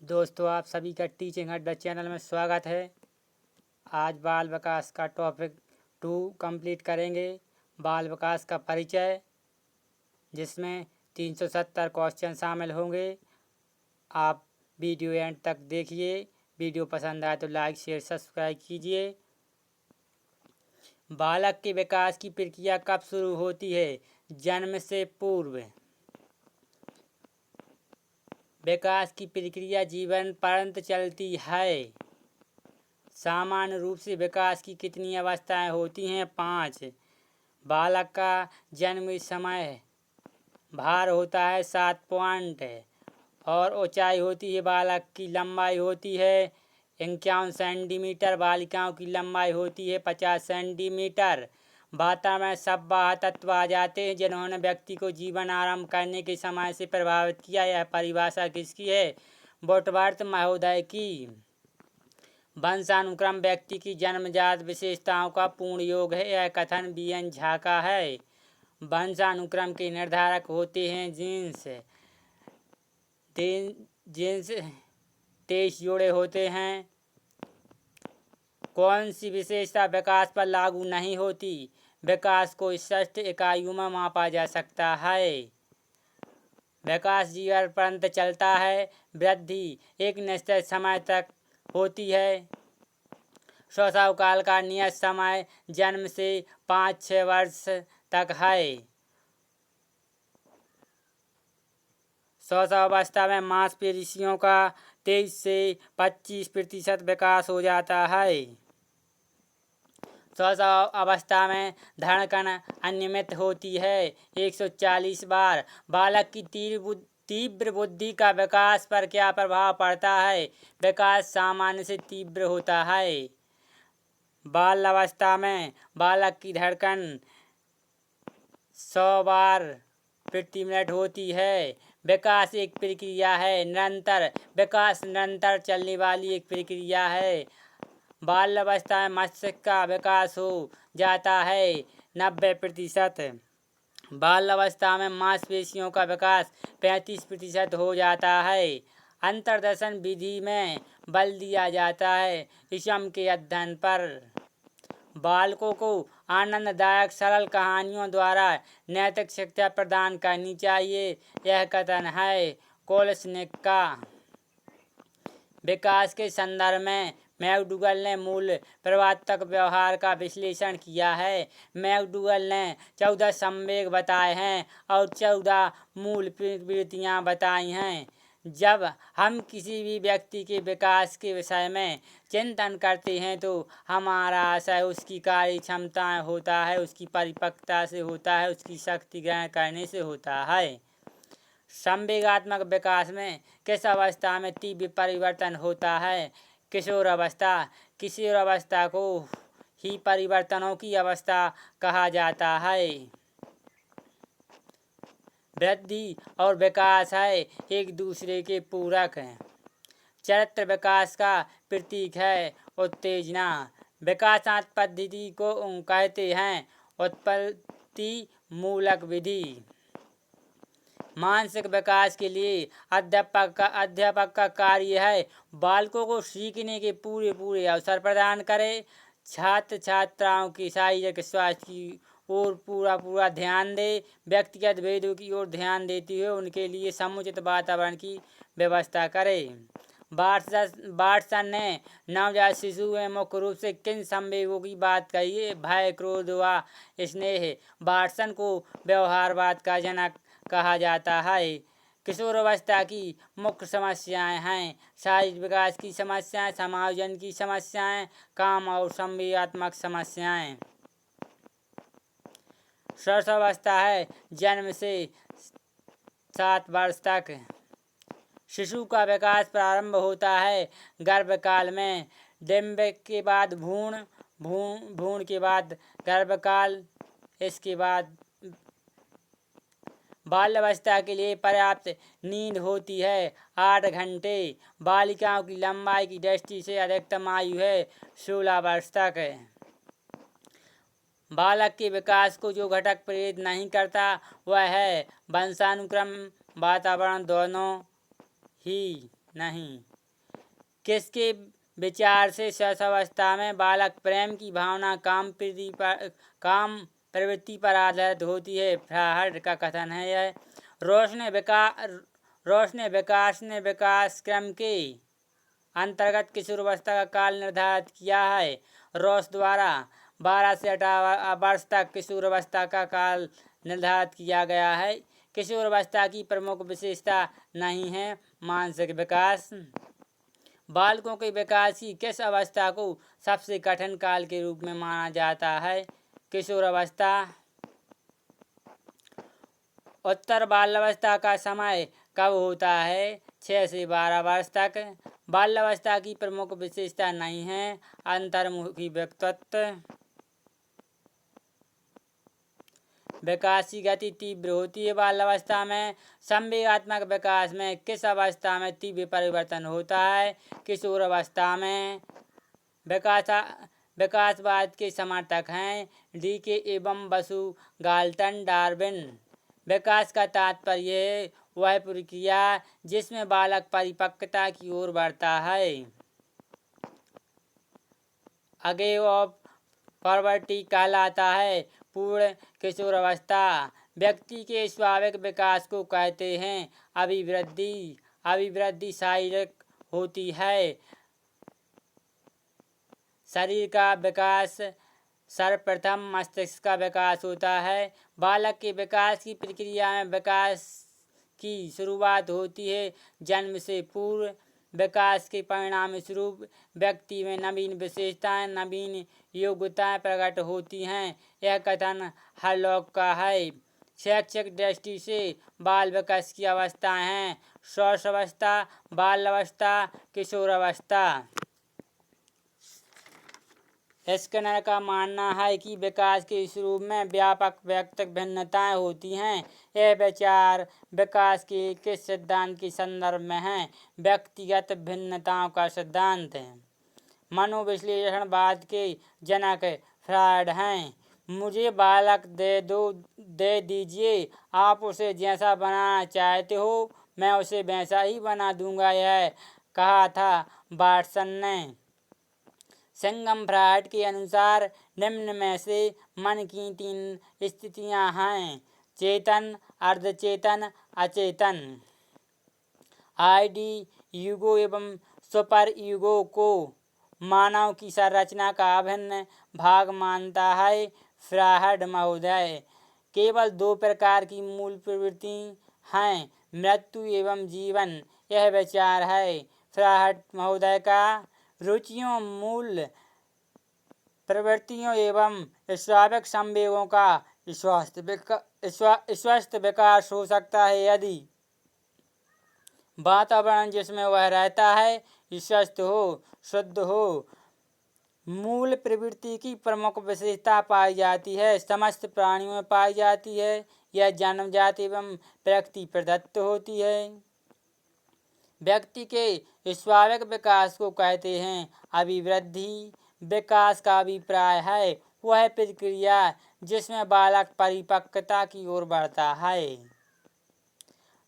दोस्तों, आप सभी का टीचिंग अड्डा चैनल में स्वागत है। आज बाल विकास का टॉपिक 2 कंप्लीट करेंगे। बाल विकास का परिचय, जिसमें 370 क्वेश्चन शामिल होंगे। आप वीडियो एंड तक देखिए। वीडियो पसंद आए तो लाइक शेयर सब्सक्राइब कीजिए। बालक के विकास की प्रक्रिया कब शुरू होती है? जन्म से पूर्व। विकास की प्रक्रिया जीवन पर्यंत चलती है। सामान्य रूप से विकास की कितनी अवस्थाएं होती हैं? 5। बालक का जन्म समय भार होता है 7 पॉइंट और ऊंचाई होती है। बालक की लंबाई होती है 51 सेंटीमीटर। बालिकाओं की लंबाई होती है 50 सेंटीमीटर। वातावरण में सब वह तत्व आ जाते हैं जिन्होंने व्यक्ति को जीवन आरंभ करने के समय से प्रभावित किया। यह परिभाषा किसकी है? वुडवर्थ महोदय की। वंशानुक्रम व्यक्ति की जन्मजात विशेषताओं का पूर्ण योग है। यह कथन बीएन झा का है। वंशानुक्रम के निर्धारक होते हैं जीन्स। जीन्स 23 जोड़े होते हैं। कौन सी विशेषता विकास पर लागू नहीं होती? विकास को 60 इकाइयों में मापा जा सकता है। विकास जीवन पर्यंत चलता है। वृद्धि एक निश्चित समय तक होती है। शैशव काल का नियत समय जन्म से 5-6 वर्ष तक है। शैशवावस्था में मांसपेशियों का 23 से 25% विकास हो जाता है। शैशव अवस्था में धड़कन अनियमित होती है 140 बार। बालक की तीव्र बुद्धि का विकास पर क्या प्रभाव पड़ता है? विकास सामान्य से तीव्र होता है। बाल्यावस्था में बालक की धड़कन 100 बार प्रति मिनट होती है। विकास एक प्रक्रिया है। निरंतर विकास निरंतर चलने वाली एक प्रक्रिया है। बाल्यावस्था में मस्तिष्क का विकास हो जाता है 90%। बाल्यावस्था में मांसपेशियों का विकास 35% हो जाता है। अंतर्दर्शन विधि में बल दिया जाता है ईसम के अध्ययन पर। बालकों को आनंददायक सरल कहानियों द्वारा नैतिक शिक्षा प्रदान करनी चाहिए। यह कथन है कोलसनिक का। विकास के संदर्भ में मैकडूगल ने मूल प्रवर्तक व्यवहार का विश्लेषण किया है। मैकडूगल ने 14 संवेग बताए हैं और 14 मूल प्रवृत्तियां बताई हैं। जब हम किसी भी व्यक्ति के विकास के विषय में चिंतन करते हैं तो हमारा आशय उसकी कार्य क्षमताएं होता है, उसकी परिपक्वता से होता है, उसकी शक्ति ग्रहण करने से होता है। संवेगात्मक विकास में किस अवस्था में तीव्र परिवर्तन होता है? किशोर अवस्था। किशोर अवस्था को ही परिवर्तनों की अवस्था कहा जाता है। वृद्धि और विकास है एक दूसरे के पूरक हैं। चरित्र विकास का प्रतीक है उत्तेजना। विकासात्मक पद्धति को कहते हैं उत्पत्ति मूलक विधि। मानसिक विकास के लिए अध्यापक का कार्य है बालकों को सीखने के पूरे अवसर प्रदान करे। छात्र छात्राओं की शारीरिक स्वास्थ्य की ओर पूरा ध्यान दे। व्यक्तिगत भेदों की ओर ध्यान देते हुए उनके लिए समुचित वातावरण की व्यवस्था करे। वाटसन ने नवजात शिशु में मुख्य रूप से किन संवेगों की बात कही है? भय, क्रोध व स्नेह। वाटसन को व्यवहारवाद का जनक कहा जाता है। किशोरावस्था की मुख्य समस्याएं हैं शारीरिक विकास की समस्याएं, समायोजन की समस्याएं, काम और संवेगात्मक समस्याएं। शैशवावस्था है जन्म से 7 वर्ष तक। शिशु का विकास प्रारंभ होता है गर्भकाल में। डिंब के बाद भ्रूण के बाद गर्भकाल, इसके बाद बाल्यावस्था के लिए पर्याप्त नींद होती है 8 घंटे। बालिकाओं की लंबाई की दृष्टि से अधिकतम आयु है 16 वर्ष तक। बालक के विकास को जो घटक प्रेरित नहीं करता वह है वंशानुक्रम, वातावरण दोनों ही। नहीं। किसके विचार से शैशवावस्था में बालक प्रेम की भावना काम प्रवृत्ति पर आधारित होती है? फ्रायड का कथन है यह। रोश ने विकास क्रम के अंतर्गत किशोरावस्था का काल निर्धारित किया है। रोश द्वारा 12 से 18 वर्ष तक किशोरावस्था का काल निर्धारित किया गया है। किशोरावस्था की प्रमुख विशेषता नहीं है मानसिक विकास। बालकों के विकास की किस अवस्था को सबसे कठिन काल के रूप में माना जाता है? किशोरावस्था। उत्तर बाल्यावस्था का समय कब होता है? 6 से 12 वर्ष तक। बाल्यावस्था की प्रमुख विशेषता नहीं है अंतर्मुखी व्यक्तित्व। विकास की गति तीव्र होती है बाल्यावस्था में। संवेगात्मक विकास में किस अवस्था में तीव्र परिवर्तन होता है? किशोरावस्था में। विकासवाद के समर्थक हैं डीके एवं बसु, गाल्टन, डार्विन। विकास का तात्पर्य है वह प्रक्रिया जिसमें बालक परिपक्वता की ओर बढ़ता है। अगे ऑफ पॉवर्टी कहलाता है। पूर्ण किशोरावस्था व्यक्ति के स्वाभाविक विकास को कहते हैं। अभिवृद्धि शारीरिक होती है। शरीर का विकास सर्वप्रथम मस्तिष्क का विकास होता है। बालक के विकास की प्रक्रिया में विकास की शुरुआत होती है जन्म से पूर्व। विकास के परिणाम स्वरूप व्यक्ति में नवीन विशेषताएं, नवीन योग्यताएं प्रकट होती हैं। यह कथन हरलॉक का है। शैक्षिक दृष्टि से बाल विकास की अवस्थाएं हैं शैशवावस्था, बाल्यावस्था, किशोरावस्था। स्किनर का मानना है कि विकास के शुरू में व्यापक व्यक्तिगत भिन्नताएं होती हैं। यह विचार विकास के किस सिद्धांत के संदर्भ में है? व्यक्तिगत भिन्नताओं का सिद्धांत। मनोविश्लेषणवाद के जनक फ्रायड हैं। मुझे बालक दे दीजिए, आप उसे जैसा बनाना चाहते हो मैं उसे वैसा ही बना दूंगा, यह कहा था वाटसन ने। संगम फ्रायड के अनुसार निम्न में से मन की 3 स्थितियां हैं: चेतन, अर्धचेतन, अचेतन। आईडी ईगो एवं सुपर ईगो को मानव की संरचना का अभिन्न भाग मानता है फ्रायड महोदय। केवल 2 प्रकार की मूल प्रवृत्ति हैं, मृत्यु एवं जीवन। यह विचार है फ्रायड महोदय का। रुचियों, मूल प्रवृत्तियों एवं स्वाभाविक संवेगों का स्वस्थ विकास हो सकता है यदि वातावरण जिसमें वह रहता है स्वस्थ हो, शुद्ध हो। मूल प्रवृत्ति की प्रमुख विशेषता पाई जाती है, समस्त प्राणियों में पाई जाती है। यह जन्मजात एवं व्यक्ति प्रदत्त होती है। व्यक्ति के स्वाभाविक विकास को कहते हैं अभिवृद्धि। विकास का अभिप्राय है वह प्रक्रिया जिसमें बालक परिपक्वता की ओर बढ़ता है।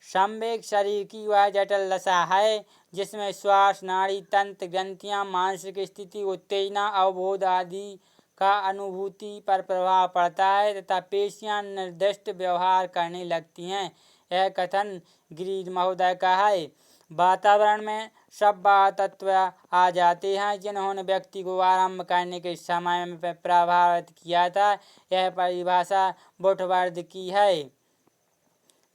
संवेग शरीर की वह जटिल दशा है जिसमें श्वास, नाड़ी तंत्र, ग्रंथियां, मानसिक स्थिति, उत्तेजना, अवबोध आदि का अनुभूति पर प्रभाव पड़ता है तथा पेशियां निर्दिष्ट व्यवहार करने लगती हैं। यह कथन ग्रीड महोदय का है। वातावरण में सब तत्व आ जाते हैं जिन्होंने व्यक्ति को आरंभ करने के समय में प्रभावित किया था। यह परिभाषा वुडवर्ड की है।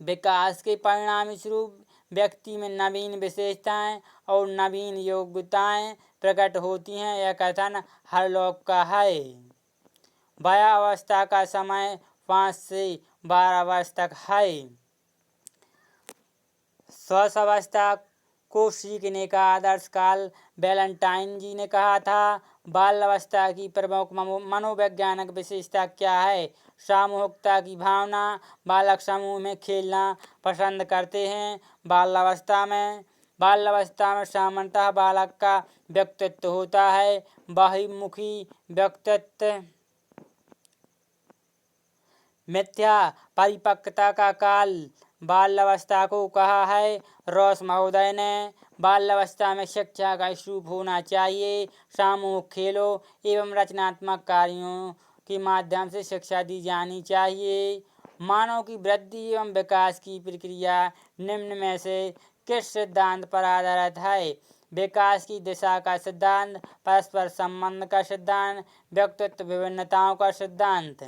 विकास के परिणाम स्वरूप व्यक्ति में नवीन विशेषताएं और नवीन योग्यताएं प्रकट होती हैं। यह कथन हरलॉक का है। बाल्यावस्था का समय 5 से 12 वर्ष तक है। शैशवावस्था को सीखने का आदर्श काल वैलेंटाइन जी ने कहा था। बाल्यावस्था की प्रमुख मनोवैज्ञानिक विशेषता क्या है? सामूहिकता की भावना। बालक समूह में खेलना पसंद करते हैं। बाल्यावस्था में सामान्यतः बालक का व्यक्तित्व होता है बहिर्मुखी व्यक्तित्व। मिथ्या परिपक्वता का काल बाल्यावस्था को कहा है रॉस महोदय ने। बाल्यावस्था में शिक्षा का स्वरूप होना चाहिए। सामूहिक खेलों एवं रचनात्मक कार्यों के माध्यम से शिक्षा दी जानी चाहिए। मानव की वृद्धि एवं विकास की प्रक्रिया निम्न में से किस सिद्धांत पर आधारित है? विकास की दिशा का सिद्धांत, परस्पर संबंध का सिद्धांत, व्यक्तित्व विभिन्नताओं का सिद्धांत।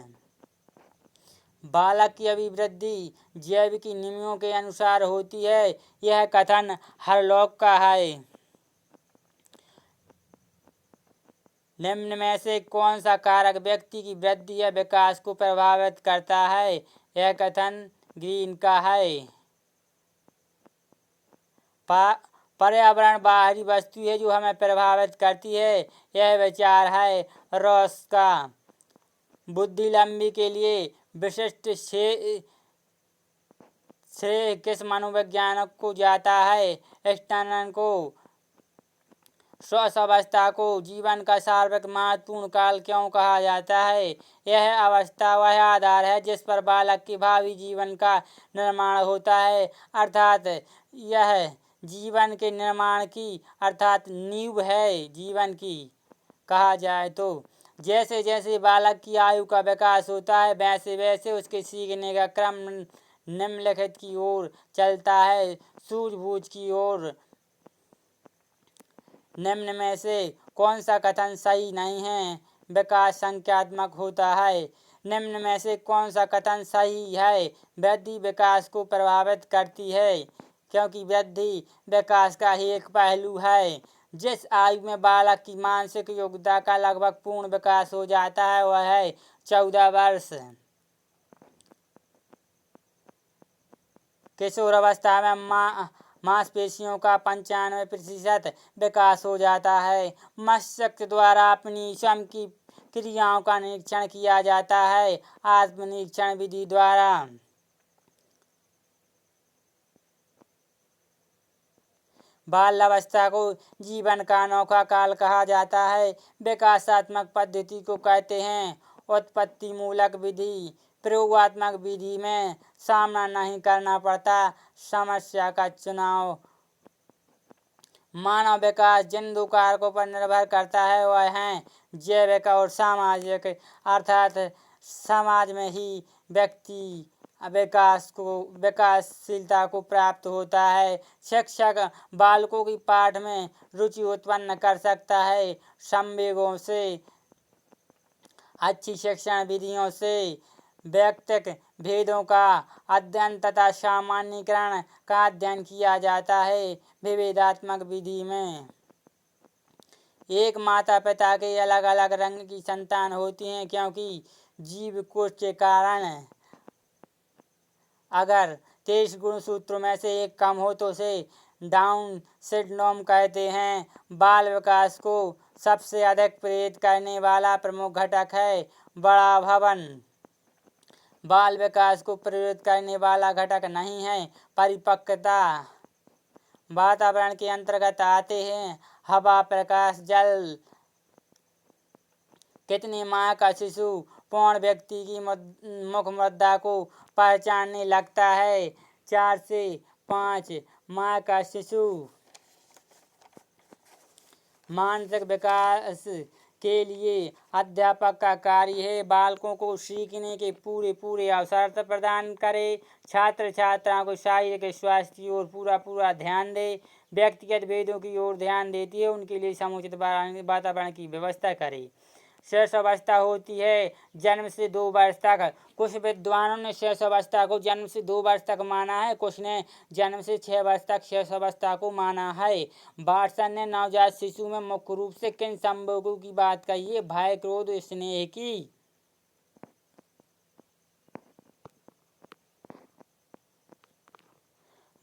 बालक की अभिवृद्धि जैविकी नियमों के अनुसार होती है, यह कथन हरलॉक का है। निम्न में से कौन सा कारक व्यक्ति की वृद्धि या विकास को प्रभावित करता है? यह कथन ग्रीन का है। पर्यावरण बाहरी वस्तु है जो हमें प्रभावित करती है, यह विचार है रॉस का। बुद्धि लंबी के लिए विशिष्ट श्रेय किस मनोवैज्ञानिक को जाता है? स्टैनन को। शौशवावस्था को जीवन का सर्वाधिक महत्वपूर्ण काल क्यों कहा जाता है? यह अवस्था वह आधार है जिस पर बालक के भावी जीवन का निर्माण होता है, अर्थात यह जीवन के निर्माण की अर्थात नींव है जीवन की। कहा जाए तो जैसे जैसे बालक की आयु का विकास होता है वैसे वैसे उसके सीखने का क्रम निम्नलिखित की ओर चलता है, सूझबूझ की ओर। निम्न में से कौन सा कथन सही नहीं है? विकास संख्यात्मक होता है। निम्न में से कौन सा कथन सही है? वृद्धि विकास को प्रभावित करती है, क्योंकि वृद्धि विकास का ही एक पहलू है। जिस आयु में बालक की मानसिक योग्यता का लगभग पूर्ण विकास हो जाता है वह है 14 वर्ष। किशोरावस्था में मांसपेशियों का 95% विकास हो जाता है। मस्तिष्क द्वारा अपनी स्वयं की क्रियाओं का निरीक्षण किया जाता है आत्मनिरीक्षण विधि द्वारा। बाल्यावस्था को जीवन का अनोखा काल कहा जाता है। विकासात्मक पद्धति को कहते हैं उत्पत्ति मूलक विधि। प्रयोगात्मक विधि में सामना नहीं करना पड़ता समस्या का चुनाव। मानव विकास जिन दो कारकों पर निर्भर करता है वह हैं जैविक और सामाजिक, अर्थात समाज में ही व्यक्ति विकासशीलता को प्राप्त होता है। शिक्षक बालकों की पाठ में रुचि उत्पन्न कर सकता है संवेगों से। अच्छी शिक्षण विधियों से व्यक्तिक भेदों का अध्ययन तथा सामान्यीकरण का अध्ययन किया जाता है विभेदात्मक विधि में। एक माता पिता के अलग अलग रंग की संतान होती हैं क्योंकि जीव कोश के कारण अगर 23 गुणसूत्रों में से एक कम हो तो उसे डाउन सिंड्रोम कहते हैं। बाल विकास को सबसे अधिक प्रेरित करने वाला प्रमुख घटक है बड़ा भवन। बाल विकास को प्रेरित करने वाला घटक नहीं है परिपक्वता। वातावरण के अंतर्गत आते हैं हवा, प्रकाश, जल। कितने माह का शिशु पूर्ण व्यक्ति की मुख मुद्रा को पहचानने लगता है? 4 से 5 माह का शिशु। मानसिक विकास के लिए अध्यापक का कार्य है बालकों को सीखने के पूरे अवसर प्रदान करे, छात्र छात्राओं को शारीरिक स्वास्थ्य की ओर पूरा ध्यान दे, व्यक्तिगत भेदों की ओर ध्यान देती है, उनके लिए समुचित वातावरण की व्यवस्था करे। शैशवावस्था होती है जन्म से 2 वर्ष तक। कुछ विद्वानों ने शैशवावस्था को जन्म से 2 वर्ष तक माना है, कुछ ने जन्म से 6 वर्ष तक शैशवावस्था को माना है। वाटसन ने नवजात शिशु में मुख्य रूप से किन संवेगों की बात कही है? भय, क्रोध, स्नेह की।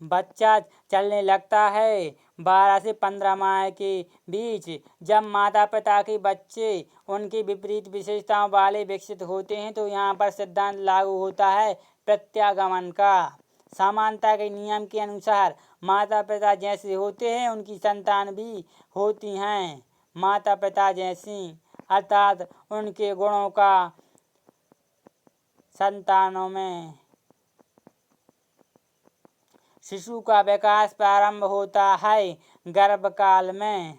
बच्चा चलने लगता है 12 से 15 माह के बीच। जब माता पिता के बच्चे उनकी विपरीत विशेषताओं वाले विकसित होते हैं तो यहाँ पर सिद्धांत लागू होता है प्रत्यागमन का। समानता के नियम के अनुसार माता पिता जैसे होते हैं उनकी संतान भी होती हैं माता पिता जैसी, अर्थात उनके गुणों का संतानों में शिशु का विकास प्रारंभ होता है गर्भकाल में।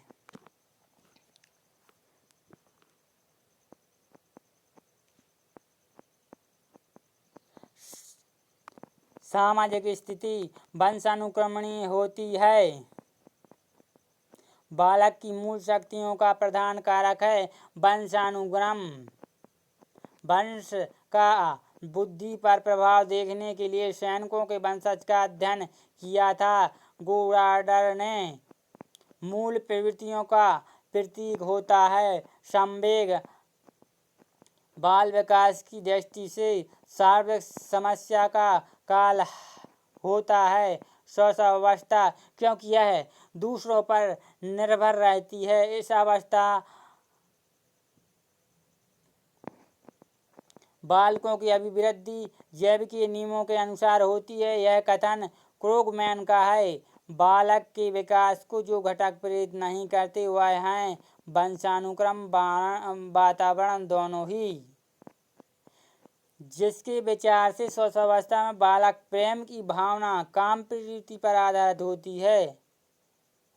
सामाजिक स्थिति वंशानुक्रमणीय होती है। बालक की मूल शक्तियों का प्रधान कारक है वंशानुक्रम। वंश का बुद्धि पर प्रभाव देखने के लिए सैनिकों के वंशज का अध्ययन किया था। गोडार्ड ने मूल प्रवृत्तियों का प्रतीक होता है संवेग। बाल विकास की दृष्टि से शारीरिक समस्या का काल होता है शैशवावस्था, क्योंकि यह दूसरों पर निर्भर रहती है। इस अवस्था बालकों की अभिवृद्धि जैविकीय नियमों के अनुसार होती है। यह कथन क्रोगमैन का है। बालक के विकास को जो घटक प्रेरित नहीं करते वह हैं वंशानुक्रम वातावरण दोनों ही। जिसके विचार से शैशवावस्था में बालक प्रेम की भावना काम प्रवृत्ति पर आधारित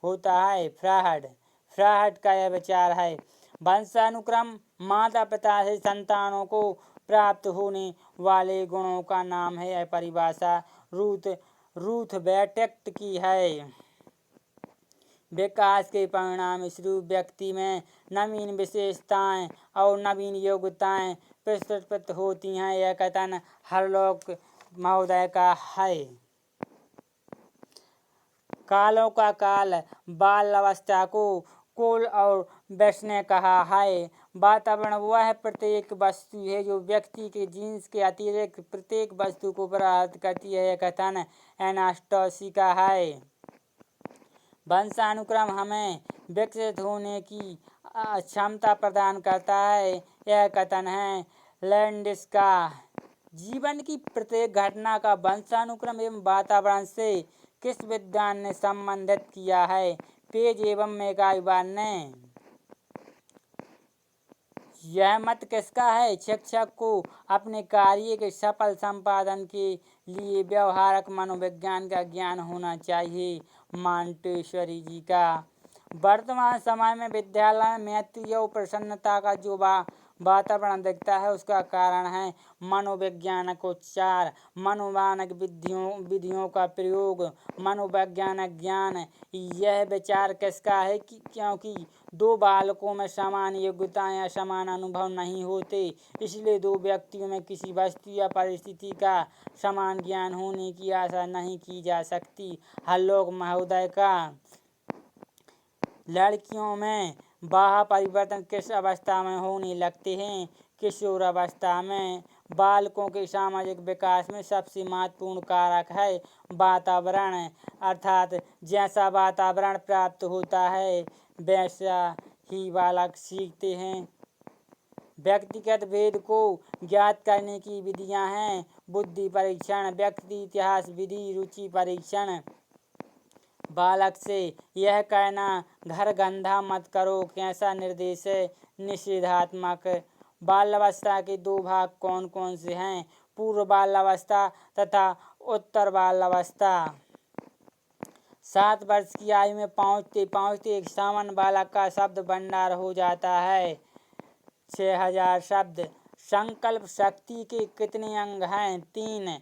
होता है। फ्रायड का यह विचार है। वंशानुक्रम माता पिता से संतानों को प्राप्त होने वाले गुणों का नाम है। यह परिभाषा रूथ बेनेडिक्ट की है। विकास के परिणाम स्वरूप व्यक्ति में नवीन विशेषताएं और नवीन योग्यताएं प्रस्फुटित होती हैं। यह कथन हरलॉक महोदय का है। कालों का काल बाल्यावस्था को कोल और वेस ने कहा है। वातावरण वह प्रत्येक वस्तु है जो व्यक्ति के जीन्स के अतिरिक्त प्रत्येक वस्तु को प्रभावित करती है। यह कथन एनास्टोसी का है। वंशानुक्रम हमें विकसित होने की क्षमता प्रदान करता है। यह कथन है लैंडिस का। जीवन की प्रत्येक घटना का वंशानुक्रम एवं वातावरण से किस विद्वान ने संबंधित किया है? पेज एवं मैकाइवर ने। यह मत किसका है? शिक्षक को अपने कार्य के सफल संपादन के लिए व्यवहारक मनोविज्ञान का ज्ञान होना चाहिए। मॉन्टेसरी जी का। वर्तमान समय में विद्यालय में मैत्री और प्रसन्नता का जो वातावरण दिखता है उसका कारण है मनोवैज्ञानिक उपचार, मनोवैज्ञानिक विधियों का प्रयोग, मनोवैज्ञानिक ज्ञान। यह विचार किसका है कि क्योंकि दो बालकों में समान योग्यताएं या समान अनुभव नहीं होते, इसलिए दो व्यक्तियों में किसी वस्तु या परिस्थिति का समान ज्ञान होने की आशा नहीं की जा सकती। हरलॉक महोदय का। लड़कियों में बाह्य परिवर्तन किस अवस्था में होने लगते हैं? किशोर अवस्था में। बालकों के सामाजिक विकास में सबसे महत्वपूर्ण कारक है वातावरण, अर्थात जैसा वातावरण प्राप्त होता है वैसा ही बालक सीखते हैं। व्यक्तिगत भेद को ज्ञात करने की विधियां हैं बुद्धि परीक्षण, व्यक्ति इतिहास विधि, रुचि परीक्षण। बालक से यह कहना घर गंदा मत करो कैसा निर्देश है निषेधात्मक। बाल्यावस्था के दो भाग कौन कौन से हैं? पूर्व बाल्यावस्था तथा उत्तर बाल्यावस्था। 7 वर्ष की आयु में पहुँचते पहुँचते एक सामान्य बालक का शब्द भंडार हो जाता है 6000 शब्द। संकल्प शक्ति के कितने अंग हैं? 3।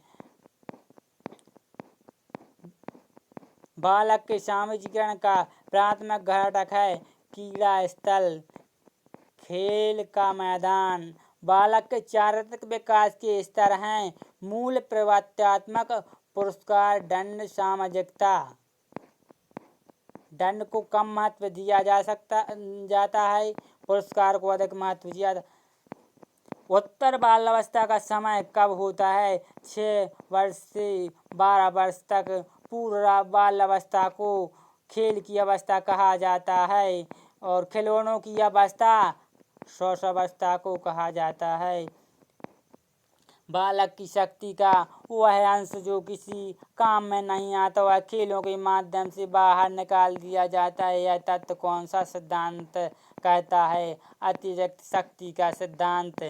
बालक के सामाजिकरण का प्राथमिक घटक है क्रीड़ा स्थल, खेल का मैदान। बालक के चारित्रिक विकास के स्तर हैं मूल, प्रवर्तनात्मक, पुरस्कार, दंड, सामाजिकता। दंड को कम महत्व दिया जाता है, पुरस्कार को अधिक महत्व दिया जाता है। उत्तर बाल्यावस्था का समय कब होता है? 6 वर्ष से 12 वर्ष तक। पूर्व बाल्यावस्था को खेल की अवस्था कहा जाता है और खिलौनों की अवस्था शैशवावस्था को कहा जाता है। बालक की शक्ति का वह अंश जो किसी काम में नहीं आता वह खेलों के माध्यम से बाहर निकाल दिया जाता है। यह तत्व कौन सा सिद्धांत कहता है? अतिरिक्त शक्ति का सिद्धांत।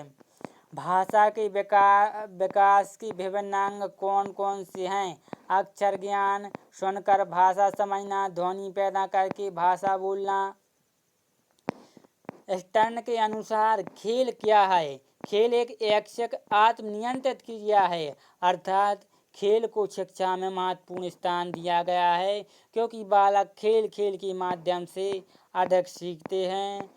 भाषा के विकास के विभिन्न अंग कौन कौन से हैं? अक्षर ज्ञान, सुनकर भाषा समझना, ध्वनि पैदा करके भाषा बोलना। स्टर्न के अनुसार खेल क्या है? खेल एक ऐच्छिक आत्मनियंत्रित क्रिया है, अर्थात खेल को शिक्षा में महत्वपूर्ण स्थान दिया गया है, क्योंकि बालक खेल खेल के माध्यम से अधिक सीखते हैं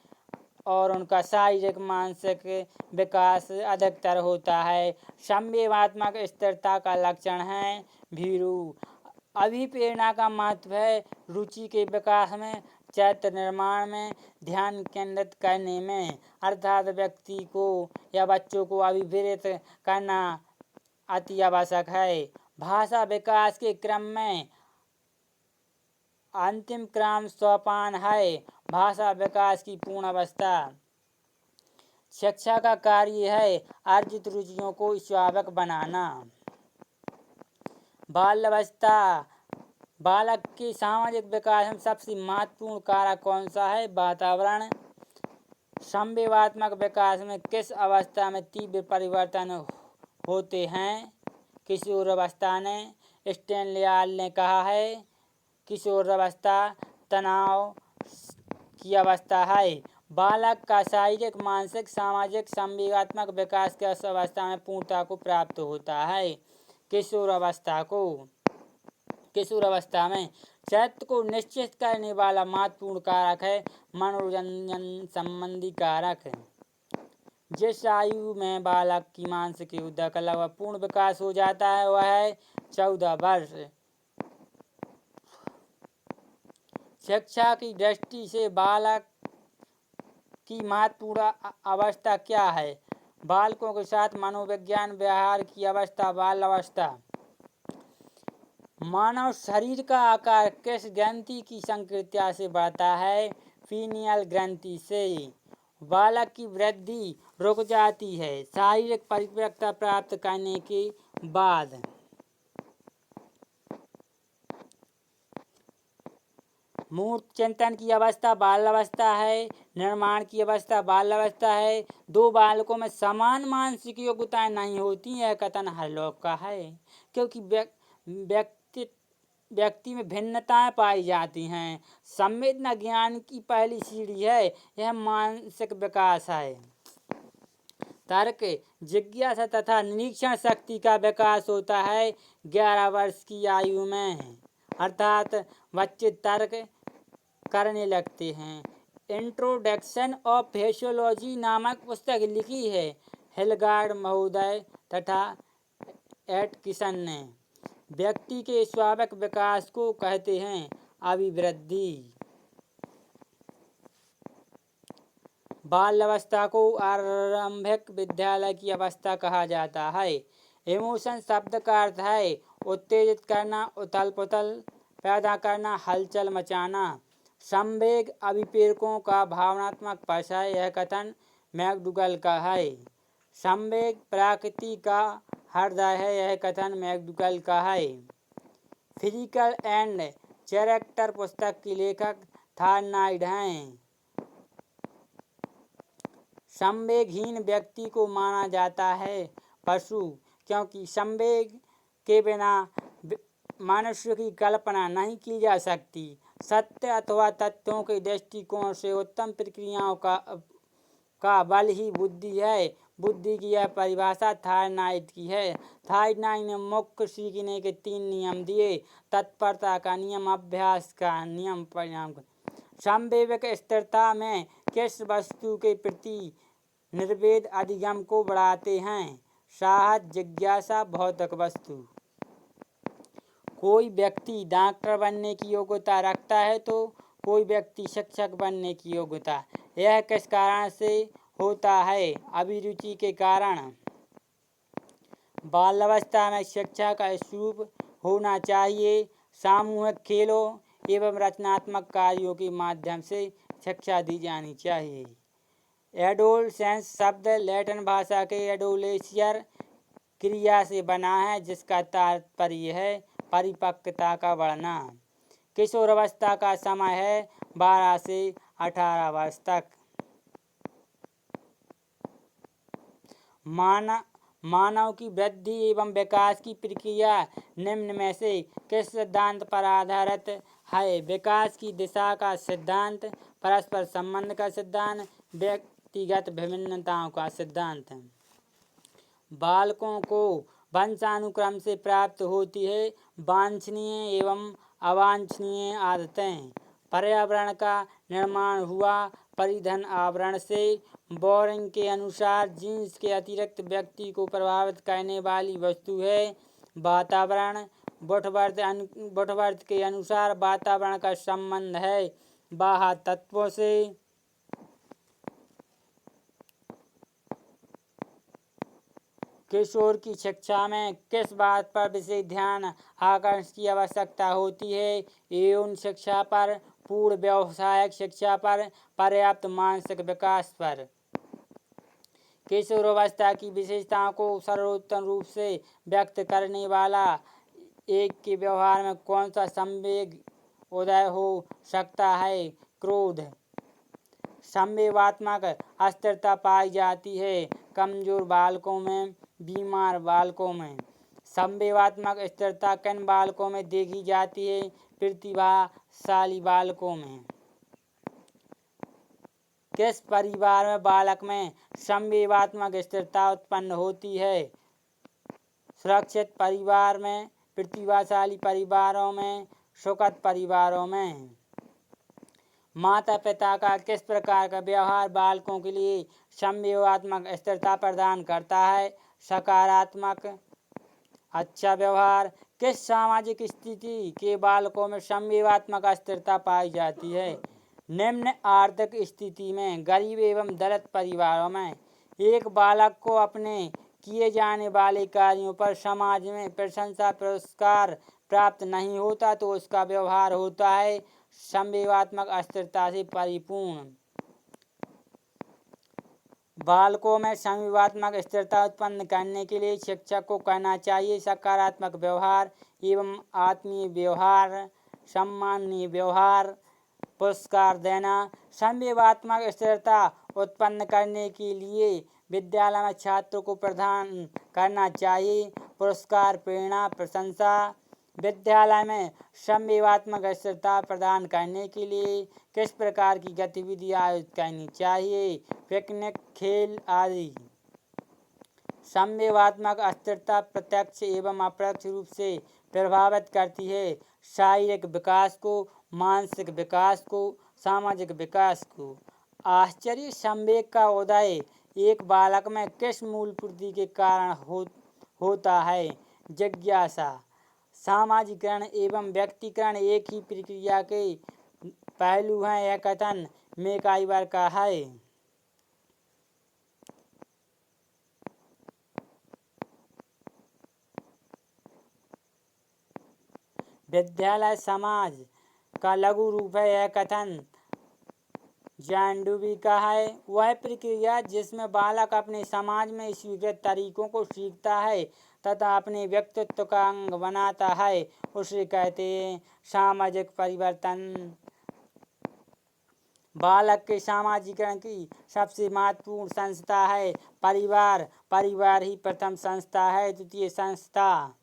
और उनका शारीरिक मानसिक विकास अधिकतर होता है। संवेगात्मक स्थिरता का लक्षण है भीरू। अभिप्रेरणा का महत्व है रुचि के विकास में, चरित्र निर्माण में, ध्यान केंद्रित करने में, अर्थात व्यक्ति को या बच्चों को अभिप्रेरित करना अति आवश्यक है। भाषा विकास के क्रम में अंतिम क्रम सोपान है भाषा विकास की पूर्ण अवस्था। शिक्षा का कार्य है अर्जित रुचियों को स्वाभाविक बनाना। बाल्यावस्था, बालक के सामाजिक विकास में सबसे महत्वपूर्ण कारक कौन सा है? वातावरण। संवेगात्मक विकास में किस अवस्था में तीव्र परिवर्तन होते हैं? किशोरावस्था ने स्टैनलियाल ने कहा है। किशोरावस्था तनाव की अवस्था है। बालक का शारीरिक, मानसिक, सामाजिक, संवेगात्मक विकास किस अवस्था में पूर्णता को प्राप्त होता है? किशोरावस्था में। चरित्र को निश्चित करने वाला महत्वपूर्ण कारक है मनोरंजन संबंधी कारक। जिस आयु में बालक की मानसिक युद्ध का लगभग पूर्ण विकास हो जाता है वह है 14 वर्ष। शिक्षा की दृष्टि से बालक की महत्वपूर्ण अवस्था क्या है? बालकों के साथ मनोविज्ञान व्यवहार की अवस्था बाल्यावस्था। मानव शरीर का आकार किस ग्रंथि की संक्रिया से बढ़ता है? पीनियल ग्रंथि से। बालक की वृद्धि रुक जाती है शारीरिक परिपक्वता प्राप्त करने के बाद। मूर्त चिंतन की अवस्था बाल्यावस्था है। निर्माण की अवस्था बाल्यावस्था है। दो बालकों में समान मानसिक योग्यताएं नहीं होती, यह कथन हर लोग का है, क्योंकि व्यक्ति में भिन्नताएं पाई जाती हैं। संवेदना ज्ञान की पहली सीढ़ी है, यह मानसिक विकास है। तर्क, जिज्ञासा तथा निरीक्षण शक्ति का विकास होता है 11 वर्ष की आयु में, अर्थात बच्चे तर्क करने लगते हैं। इंट्रोडक्शन ऑफ फेसियोलॉजी नामक पुस्तक लिखी है हिलगार्ड महोदय तथा एटकिसन ने। व्यक्ति के स्वाभाविक विकास को कहते हैं अभिवृद्धि। बाल्यावस्था को आरंभिक विद्यालय की अवस्था कहा जाता है। इमोशन शब्द का अर्थ है उत्तेजित करना, उथल पुथल पैदा करना, हलचल मचाना। संवेग अभिप्रेरकों का भावनात्मक पक्ष है, यह कथन मैकडूगल का है। संवेग प्रकृति का हृदय है, यह कथन मैकडूगल का है। फिजिकल एंड कैरेक्टर पुस्तक के लेखक थॉर्नाइड हैं। संवेगहीन व्यक्ति को माना जाता है पशु, क्योंकि संवेग के बिना मनुष्य की कल्पना नहीं की जा सकती। सत्य अथवा तथ्यों के दृष्टिकोण से उत्तम प्रक्रियाओं का बल ही बुद्धि है। बुद्धि की यह परिभाषा थॉर्नाइड की है। थॉर्नाइड ने मुख्य सीखने के 3 नियम दिए: तत्परता का नियम, अभ्यास का नियम, परिणाम का। संवेग स्थिरता में किस वस्तु के प्रति निर्वेद अधिगम को बढ़ाते हैं? साहस, जिज्ञासा, भौतिक वस्तु। कोई व्यक्ति डॉक्टर बनने की योग्यता रखता है तो कोई व्यक्ति शिक्षक बनने की योग्यता। यह किस कारण से होता है? अभिरुचि के कारण। बाल्यावस्था में शिक्षा का स्वरूप होना चाहिए सामूहिक खेलों एवं रचनात्मक कार्यों के माध्यम से शिक्षा दी जानी चाहिए। एडोलसेंस शब्द लैटिन भाषा के एडोलेशियर क्रिया से बना है, जिसका तात्पर्य है परिपक्वता का बढ़ना। किशोरावस्था का समय है 12 से 18 वर्ष तक। मानव की वृद्धि एवं विकास की प्रक्रिया निम्न में से किस सिद्धांत पर आधारित है? विकास की दिशा का सिद्धांत, परस्पर संबंध का सिद्धांत, व्यक्तिगत विभिन्नताओं का सिद्धांत। बालकों को वंशानुक्रम से प्राप्त होती है वांछनीय एवं अवांछनीय आदतें। पर्यावरण का निर्माण हुआ परिधन आवरण से। बोरिंग के अनुसार जीन्स के अतिरिक्त व्यक्ति को प्रभावित करने वाली वस्तु है वातावरण। वुडवर्थ के अनुसार वातावरण का संबंध है बाह्य तत्वों से। किशोर की शिक्षा में किस बात पर विशेष ध्यान आकर्षण की आवश्यकता होती है? यौन शिक्षा पर, पूर्ण व्यावसायिक शिक्षा पर, पर्याप्त मानसिक विकास पर। किशोरावस्था की विशेषताओं को सर्वोत्तम रूप से व्यक्त करने वाला एक के व्यवहार में कौन सा संवेग उदय हो सकता है? क्रोध। संवेगात्मक अस्थिरता पाई जाती है कमजोर बालकों में, बीमार बालकों में। संवेगात्मक स्थिरता किन बालकों में देखी जाती है? प्रतिभाशाली बालकों में। किस परिवार में बालक में संवेगात्मक स्थिरता उत्पन्न होती है? सुरक्षित परिवार में, प्रतिभाशाली परिवारों में, सुखद परिवारों में। माता पिता का किस प्रकार का व्यवहार बालकों के लिए संवेगात्मक स्थिरता प्रदान करता है? सकारात्मक, अच्छा व्यवहार। किस सामाजिक स्थिति के बालकों में संवेगात्मक स्थिरता पाई जाती है? निम्न आर्थिक स्थिति में, गरीब एवं दलित परिवारों में। एक बालक को अपने किए जाने वाले कार्यों पर समाज में प्रशंसा पुरस्कार प्राप्त नहीं होता तो उसका व्यवहार होता है संवेगात्मक अस्थिरता से परिपूर्ण। बालकों में संवेगात्मक स्थिरता उत्पन्न करने के लिए शिक्षक को करना चाहिए सकारात्मक व्यवहार एवं आत्मीय व्यवहार, सम्माननीय व्यवहार, पुरस्कार देना। संवेगात्मक स्थिरता उत्पन्न करने के लिए विद्यालय में छात्रों को प्रदान करना चाहिए पुरस्कार, प्रेरणा, प्रशंसा। विद्यालय में संवेगात्मक स्थिरता प्रदान करने के लिए किस प्रकार की गतिविधि आयोजित करनी चाहिए? पिकनिक, खेल आदि। संवेगात्मक अस्थिरता प्रत्यक्ष एवं अप्रत्यक्ष रूप से प्रभावित करती है शारीरिक विकास को, मानसिक विकास को, सामाजिक विकास को। आश्चर्य संवेग का उदय एक बालक में किस मूल पूर्ति के कारण होता है? जिज्ञासा। सामाजिकरण एवं व्यक्तिकरण एक ही प्रक्रिया के पहलू हैं, यह कथन मैकआइवर का है। विद्यालय समाज का लघु रूप है, यह कथन जॉन डेवी का है। वह प्रक्रिया जिसमें बालक अपने समाज में स्वीकृत तरीकों को सीखता है तथा अपने व्यक्तित्व का अंग बनाता है उसे कहते हैं सामाजिक परिवर्तन। बालक के सामाजिकरण की सबसे महत्वपूर्ण संस्था है परिवार। परिवार ही प्रथम संस्था है। द्वितीय संस्था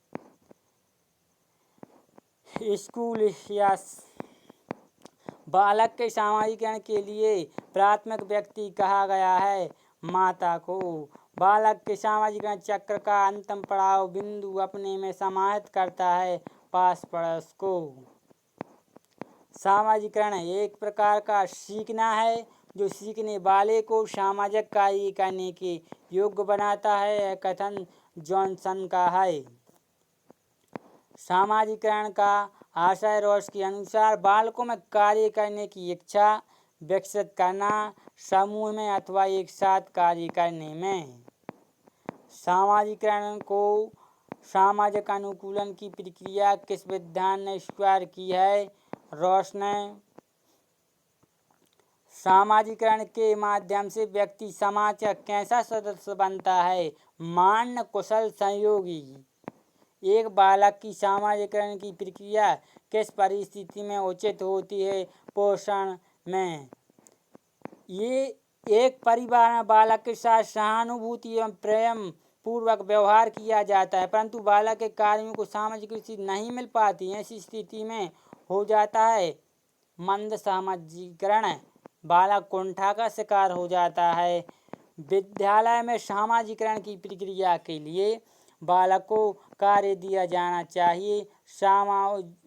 स्कूल या बालक के सामाजिकरण के लिए प्राथमिक व्यक्ति कहा गया है माता को। बालक के सामाजिकरण चक्र का अंतिम पड़ाव बिंदु अपने में समाहित करता है पास पड़ोस को। सामाजिकरण एक प्रकार का सीखना है जो सीखने वाले को सामाजिक कार्य करने के योग्य बनाता है, यह कथन जॉनसन का है। सामाजिकरण का आशय रॉस के अनुसार बालकों में कार्य करने की इच्छा विकसित करना, समूह में अथवा एक साथ कार्य करने में। सामाजिकरण को सामाजिक अनुकूलन की प्रक्रिया किस विद्वान ने स्वीकार की है? रॉस ने। सामाजिकरण के माध्यम से व्यक्ति समाज का कैसा सदस्य बनता है? मान्य, कुशल, सहयोगी। एक बालक की सामाजिकरण की प्रक्रिया किस परिस्थिति में उचित होती है? पोषण में। ये एक परिवार में बालक के साथ सहानुभूति एवं प्रेम पूर्वक व्यवहार किया जाता है, परंतु बालक के कार्यों को सामाजिक रुचि नहीं मिल पाती। ऐसी स्थिति में हो जाता है मंद सामाजिकरण, बालक कुंठा का शिकार हो जाता है। विद्यालय में सामाजिकरण की प्रक्रिया के लिए बालक को कार्य दिया जाना चाहिए।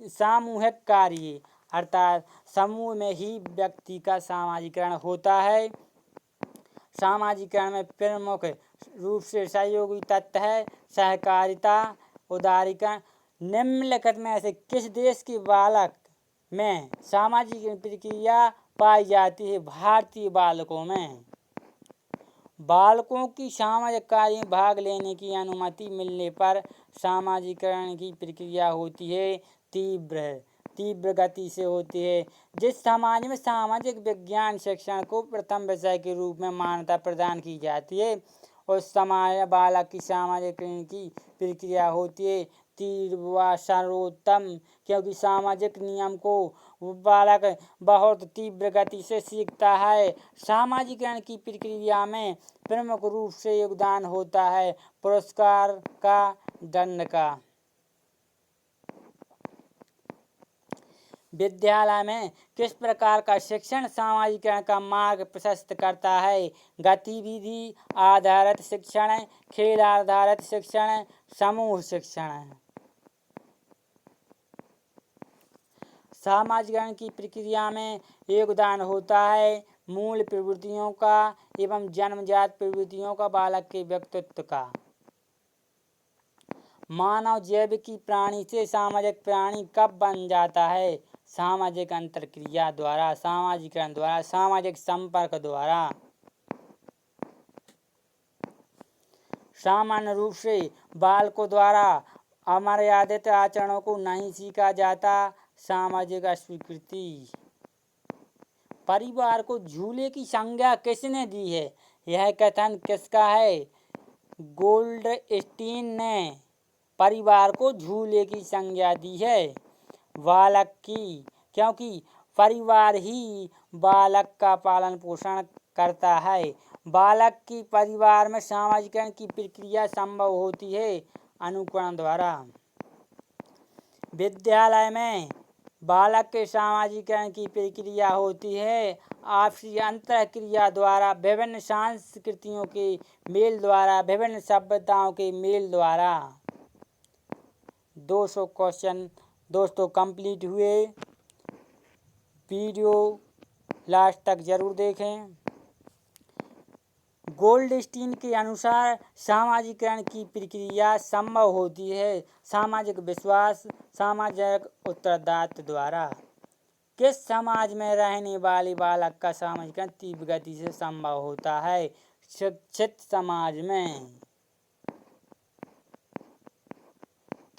सामूहिक कार्य अर्थात समूह में ही व्यक्ति का सामाजिकरण होता है। सामाजिकरण में प्रमुख रूप से सहयोगी तत्व है सहकारिता, उदारीकरण। निम्नलिखित में से किस देश के बालक में सामाजिक प्रक्रिया पाई जाती है? भारतीय बालकों में बालकों की सामाजिक कार्य में भाग लेने की अनुमति मिलने पर सामाजिकरण की प्रक्रिया होती है, तीव्र गति से होती है। जिस समाज में सामाजिक विज्ञान शिक्षण को प्रथम विषय के रूप में मान्यता प्रदान की जाती है, उस समाज में बालक की सामाजिकरण की प्रक्रिया होती है तीव्र व सर्वोत्तम, क्योंकि सामाजिक नियम को बालक बहुत तीव्र गति से सीखता है। सामाजिकरण की प्रक्रिया में प्रमुख रूप से योगदान होता है पुरस्कार का, दंड का। विद्यालय में किस प्रकार का शिक्षण सामाजिकरण का मार्ग प्रशस्त करता है? गतिविधि आधारित शिक्षण, खेल आधारित शिक्षण, समूह शिक्षण। सामाजिकरण की प्रक्रिया में योगदान होता है मूल प्रवृत्तियों का एवं जन्मजात प्रवृत्तियों का, बालक के व्यक्तित्व का। मानव जैविकी प्राणी से सामाजिक प्राणी कब बन जाता है? सामाजिक अंतरक्रिया द्वारा, सामाजिकरण द्वारा, सामाजिक संपर्क द्वारा। सामान्य रूप से बालकों द्वारा अमर्यादित आचरणों को नहीं सीखा जाता। सामाजिक अस्वीकृति। परिवार को झूले की संज्ञा किसने दी है? यह कथन किसका है? गोल्डस्टीन ने परिवार को झूले की संज्ञा दी है बालक की, क्योंकि परिवार ही बालक का पालन पोषण करता है। बालक की परिवार में सामाजिकरण की प्रक्रिया संभव होती है अनुकरण द्वारा। विद्यालय में बालक के सामाजिकरण की प्रक्रिया होती है आपसी अंतरक्रिया द्वारा, विभिन्न संस्कृतियों के मेल द्वारा, विभिन्न सभ्यताओं के मेल द्वारा। 200 क्वेश्चन दोस्तों कंप्लीट हुए। वीडियो लास्ट तक जरूर देखें। गोल्डस्टीन के अनुसार सामाजिकरण की प्रक्रिया संभव होती है सामाजिक विश्वास, सामाजिक उत्तरदायित्व द्वारा। किस समाज में रहने वाले बालक का सामाजिकरण तीव्र गति से संभव होता है? शिक्षित समाज में।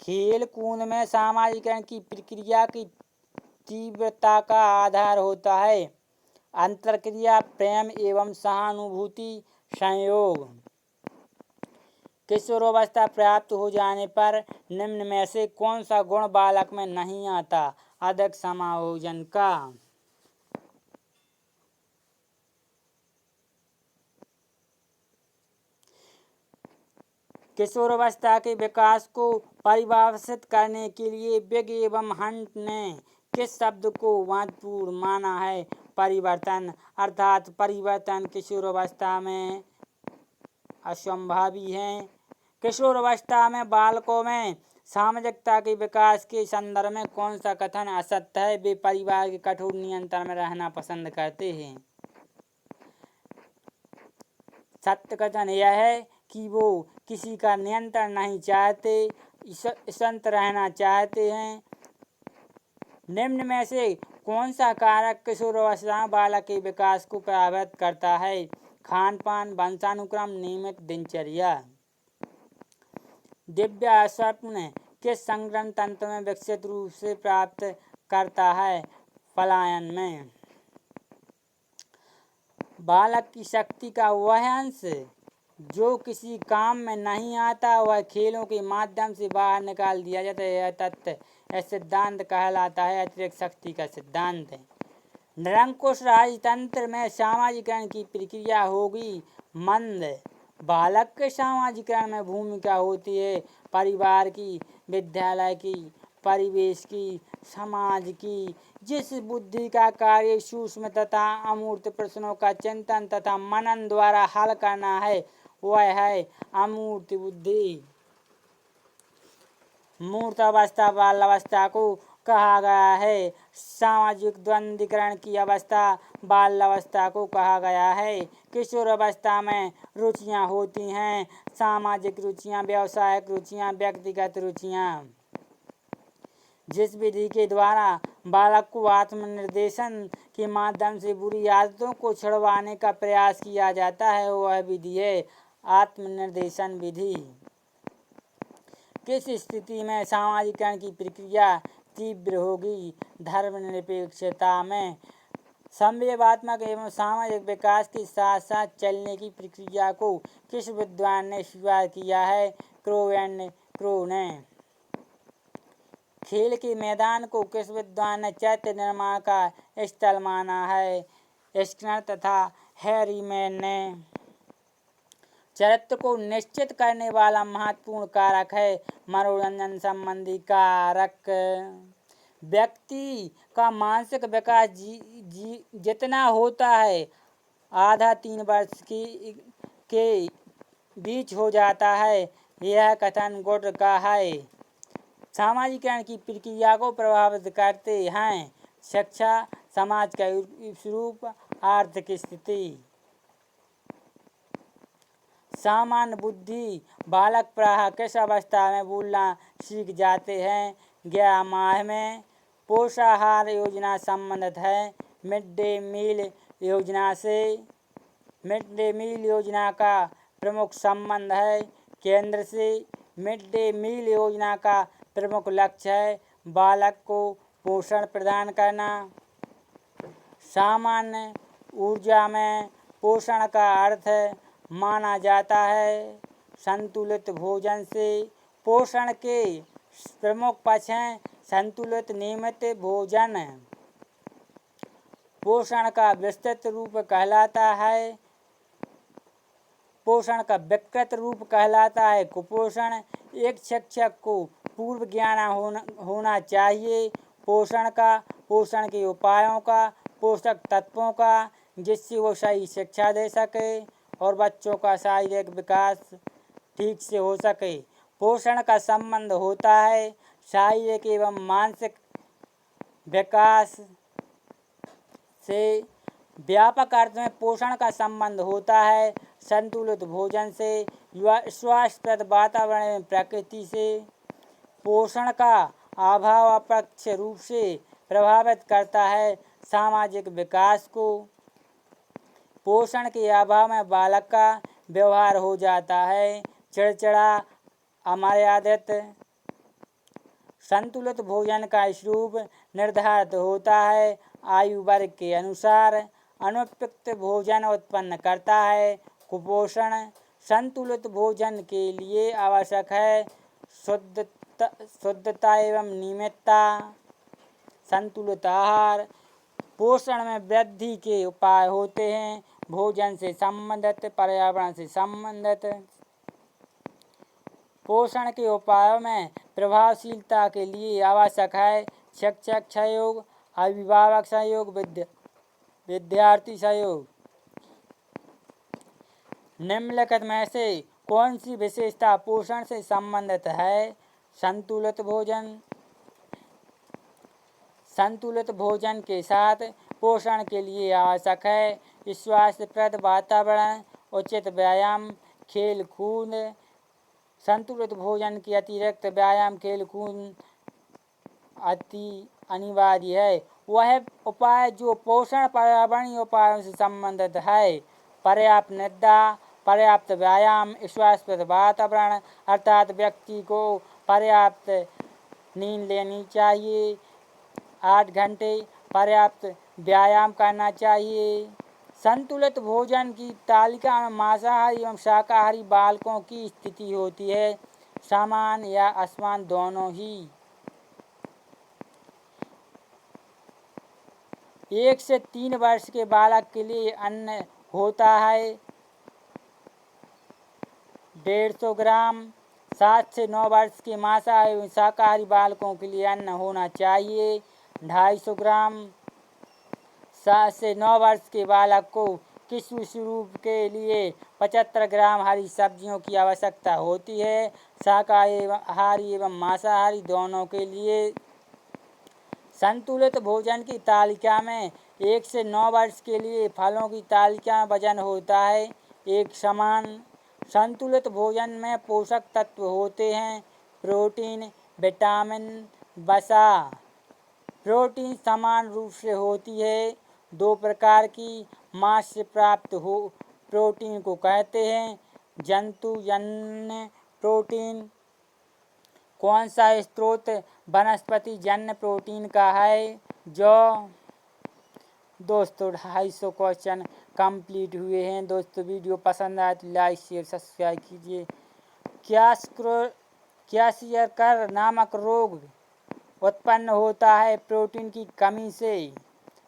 खेल कूद में सामाजिकरण की प्रक्रिया की तीव्रता का आधार होता है अंतरक्रिया, प्रेम एवं सहानुभूति, संयोग। किशोरावस्था प्राप्त हो जाने पर निम्न में से कौन सा गुण बालक में नहीं आता? अधिक समायोजन का। किशोरावस्था के विकास को परिभाषित करने के लिए बिग एवं हंट ने किस शब्द को महत्वपूर्ण माना है? परिवर्तन। अर्थात परिवर्तन किशोरावस्था में असंभावी है। किशोरावस्था में बालकों में सामाजिकता के विकास के संदर्भ में कौन सा कथन असत्य है? वे परिवार के कठोर नियंत्रण में रहना पसंद करते हैं। सत्य कथन यह है कि वो किसी का नियंत्रण नहीं चाहते, स्वतंत्र रहना चाहते हैं। निम्न में से कौन सा कारक किशोरावस्था में बालक के विकास को प्रभावित करता है? खान पान, वंशानुक्रम, नियमित दिनचर्या। दिव्या स्वप्न किस संग्रहण तंत्र में विकसित रूप से प्राप्त करता है? पलायन में। बालक की शक्ति का वह अंश जो किसी काम में नहीं आता वह खेलों के माध्यम से बाहर निकाल दिया जाता है। यह तथ्य यह सिद्धांत कहलाता है अतिरिक्त शक्ति का सिद्धांत। निरंकुश राजतंत्र में सामाजिकरण की प्रक्रिया होगी मंद बालक के सामाजिकरण में भूमिका होती है परिवार की, विद्यालय की, परिवेश की, समाज की। जिस बुद्धि का कार्य सूक्ष्म तथा अमूर्त प्रश्नों का चिंतन तथा मनन द्वारा हल करना है वह है अमूर्त बुद्धि। मूर्त अवस्था बाल्यावस्था को कहा गया है। सामाजिक द्वंद्वीकरण की अवस्था बाल्यावस्था को कहा गया है। किशोर अवस्था में रुचियां होती हैं, सामाजिक रुचियां, व्यावसायिक रुचियां, व्यक्तिगत रुचियां। जिस विधि के द्वारा बालक को आत्मनिर्देशन के माध्यम से बुरी आदतों को छुड़वाने का प्रयास किया जाता है वह विधि है आत्मनिर्देशन विधि। किस स्थिति में सामाजिकरण की प्रक्रिया तीव्र होगी? धर्मनिरपेक्षता में। संवेगात्मक एवं सामाजिक विकास के साथ साथ चलने की प्रक्रिया को किस विद्वान ने स्वीकार किया है? क्रो एंड क्रो ने। खेल के मैदान को किस विद्वान ने चैत्य निर्माण का स्थल माना है? स्किनर तथा हैरीमैन ने। चरित्र को निश्चित करने वाला महत्वपूर्ण कारक है मनोरंजन संबंधी कारक। व्यक्ति का मानसिक विकास जितना होता है आधा 3 वर्ष के बीच हो जाता है, यह कथन गुड का है। सामाजिकरण की प्रक्रिया को प्रभावित करते हैं शिक्षा, समाज का स्वरूप, आर्थिक स्थिति। सामान्य बुद्धि बालक प्रायः किस अवस्था में बोलना सीख जाते हैं? 11 माह में। पोषाहार योजना संबंधित है मिड डे मील योजना से। मिड डे मील योजना का प्रमुख संबंध है केंद्र से। मिड डे मील योजना का प्रमुख लक्ष्य है बालक को पोषण प्रदान करना। सामान्य ऊर्जा में पोषण का अर्थ माना जाता है संतुलित भोजन से। पोषण के प्रमुख पक्ष हैं संतुलित नियमित भोजन। पोषण का विस्तृत रूप कहलाता है कुपोषण। एक शिक्षक को पूर्व ज्ञान होना चाहिए पोषण के उपायों का, पोषक तत्वों का, जिससे वो सही शिक्षा दे सके और बच्चों का शारीरिक विकास ठीक से हो सके। पोषण का संबंध होता है शारीरिक एवं मानसिक विकास से। व्यापक अर्थ में पोषण का संबंध होता है संतुलित भोजन से, स्वास्थ्यप्रद वातावरण एवं प्रकृति से। पोषण का अभाव अप्रत्यक्ष रूप से प्रभावित करता है सामाजिक विकास को। पोषण के अभाव में बालक का व्यवहार हो जाता है चिड़चिड़ा, अमर्यादित। संतुलित भोजन का स्वरूप निर्धारित होता है आयु वर्ग के अनुसार। अनुपयुक्त भोजन उत्पन्न करता है कुपोषण। संतुलित भोजन के लिए आवश्यक है शुद्धता एवं नियमितता। संतुलित आहार। पोषण में वृद्धि के उपाय होते हैं भोजन से संबंधित, पर्यावरण से संबंधित। पोषण के उपायों में प्रभावशीलता के लिए आवश्यक है शिक्षक सहयोग, अभिभावक सहयोग, विद्यार्थी सहयोग। निम्नलिखित में से कौन सी विशेषता पोषण से संबंधित है? संतुलित भोजन। संतुलित भोजन के साथ पोषण के लिए आवश्यक है स्वास्थ्यप्रद वातावरण, उचित व्यायाम, खेल कूद। संतुलित भोजन के अतिरिक्त व्यायाम, खेल कूद अति अनिवार्य है। वह उपाय जो पोषण पर्यावरणीय उपायों से संबंधित है पर्याप्त निद्रा, पर्याप्त व्यायाम, स्वास्थ्यप्रद वातावरण, अर्थात व्यक्ति को पर्याप्त नींद लेनी चाहिए 8 घंटे, पर्याप्त व्यायाम करना चाहिए। संतुलित भोजन की तालिका में मांसाहारी एवं शाकाहारी बालकों की स्थिति होती है समान या असमान दोनों ही। 1 से 3 वर्ष के बालक के लिए अन्न होता है 150 ग्राम। 7 से 9 वर्ष के मांसाहारी एवं शाकाहारी बालकों के लिए अन्न होना चाहिए 250 ग्राम। 7 से 9 वर्ष के बालक को किशोर स्वरूप के लिए 75 ग्राम हरी सब्जियों की आवश्यकता होती है। शाकाहारी एवं मांसाहारी दोनों के लिए संतुलित भोजन की तालिका में 1 से 9 वर्ष के लिए फलों की तालिका में वजन होता है एक समान। संतुलित भोजन में पोषक तत्व होते हैं प्रोटीन, विटामिन, वसा। प्रोटीन समान रूप से होती है 2 प्रकार की। मांस से प्राप्त हो प्रोटीन को कहते हैं जंतुजन्य प्रोटीन। कौन सा स्रोत वनस्पति जन्य प्रोटीन का है? जो दोस्तों 250 क्वेश्चन कंप्लीट हुए हैं। दोस्तों वीडियो पसंद आए तो लाइक शेयर सब्सक्राइब कीजिए। क्वाशियरकर नामक रोग उत्पन्न होता है प्रोटीन की कमी से।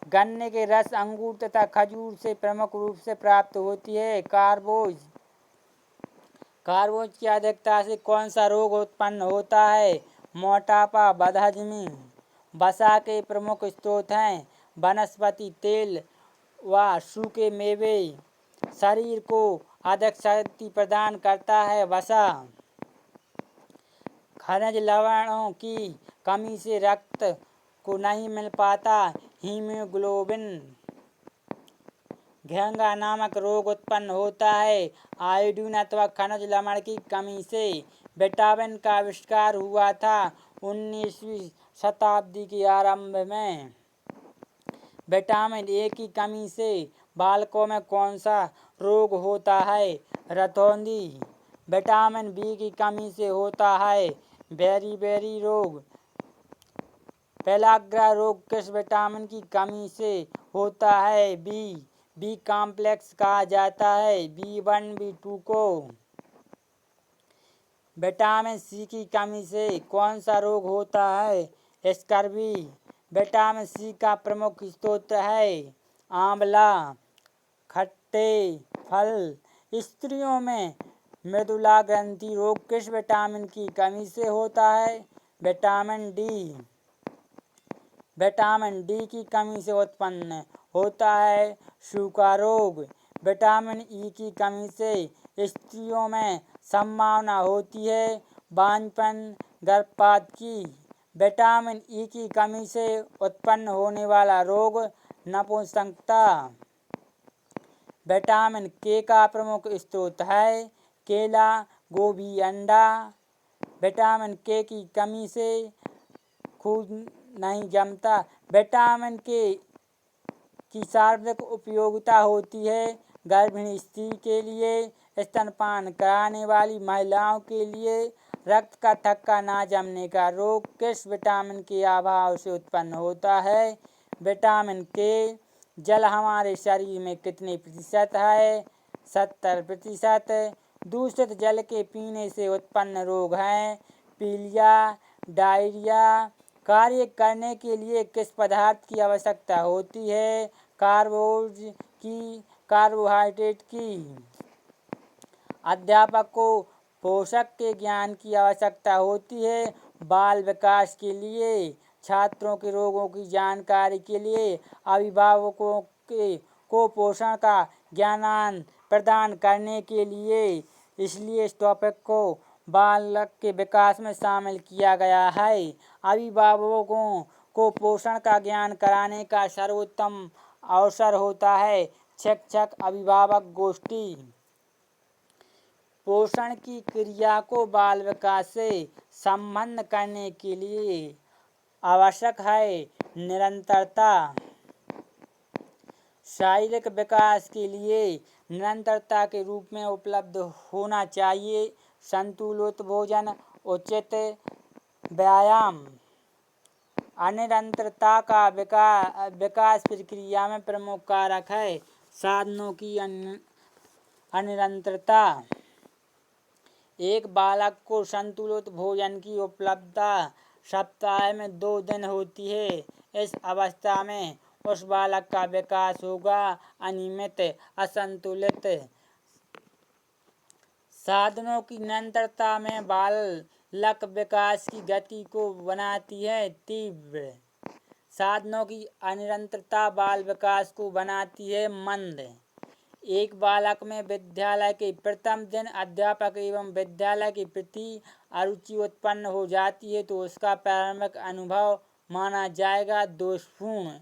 गन्ने के रस, अंगूर तथा खजूर से प्रमुख रूप से प्राप्त होती है कार्बोज की अधिकता से कौन सा रोग उत्पन्न होता है? मोटापा, बदहजमी। वसा के प्रमुख स्रोत हैं वनस्पति तेल व सूखे मेवे। शरीर को अधिक शक्ति प्रदान करता है वसा। खनिज लवणों की कमी से रक्त को नहीं मिल पाता हीमोग्लोबिन। घेंगा नामक रोग उत्पन्न होता है आयोडीन अथवा खनिज लवण की कमी से। विटामिन का आविष्कार हुआ था 19वीं शताब्दी के आरंभ में। विटामिन ए की कमी से बालकों में कौन सा रोग होता है? रतौंधी। विटामिन बी की कमी से होता है बेरी रोग। पेलाग्रा रोग किस विटामिन की कमी से होता है? बी कॉम्प्लेक्स कहा जाता है B1 B2 को। विटामिन सी की कमी से कौन सा रोग होता है? स्कर्वी। विटामिन सी का प्रमुख स्रोत है आंवला, खट्टे फल। स्त्रियों में मृदुला ग्रंथि रोग किस विटामिन की कमी से होता है? Vitamin D. विटामिन डी की कमी से उत्पन्न होता है सूखा रोग। विटामिन ई की कमी से स्त्रियों में संभावना होती है बांझपन, गर्भपात की। विटामिन ई की कमी से उत्पन्न होने वाला रोग नपुंसकता। विटामिन के का प्रमुख स्रोत है केला, गोभी, अंडा। विटामिन के की कमी से खून नहीं जमता। विटामिन के की शारीरिक उपयोगिता होती है गर्भिणी स्त्री के लिए, स्तनपान कराने वाली महिलाओं के लिए। रक्त का थक्का ना जमने का रोग किस विटामिन के अभाव से उत्पन्न होता है? विटामिन के। जल हमारे शरीर में कितने प्रतिशत है? 70%। दूषित जल के पीने से उत्पन्न रोग हैं पीलिया, डायरिया। कार्य करने के लिए किस पदार्थ की आवश्यकता होती है? कार्बोहाइड्रेट की। अध्यापक को पोषक के ज्ञान की आवश्यकता होती है बाल विकास के लिए। छात्रों के रोगों की जानकारी के लिए अभिभावकों को पोषण का ज्ञान प्रदान करने के लिए इसलिए इस टॉपिक को बालक के विकास में शामिल किया गया है। अभिभावकों को पोषण का ज्ञान कराने का सर्वोत्तम अवसर होता है शिक्षक अभिभावक गोष्ठी। पोषण की क्रिया को बाल विकास से संबद्ध करने के लिए आवश्यक है निरंतरता। शारीरिक विकास के लिए निरंतरता के रूप में उपलब्ध होना चाहिए संतुलित भोजन, उचित व्यायाम। अनिरंतरता का विकास प्रक्रिया में प्रमुख कारक है साधनों की अनिरंतरता। एक बालक को संतुलित भोजन की उपलब्धता सप्ताह में 2 दिन होती है। इस अवस्था में उस बालक का विकास होगा। अनियमित, असंतुलित साधनों की निरंतरता में बालक विकास की गति को बनाती है तीव्र। साधनों की अनिरंतरता बाल विकास को बनाती है मंद। एक बालक में विद्यालय के प्रथम दिन अध्यापक एवं विद्यालय के प्रति अरुचि उत्पन्न हो जाती है तो उसका प्रारंभिक अनुभव माना जाएगा दोषपूर्ण।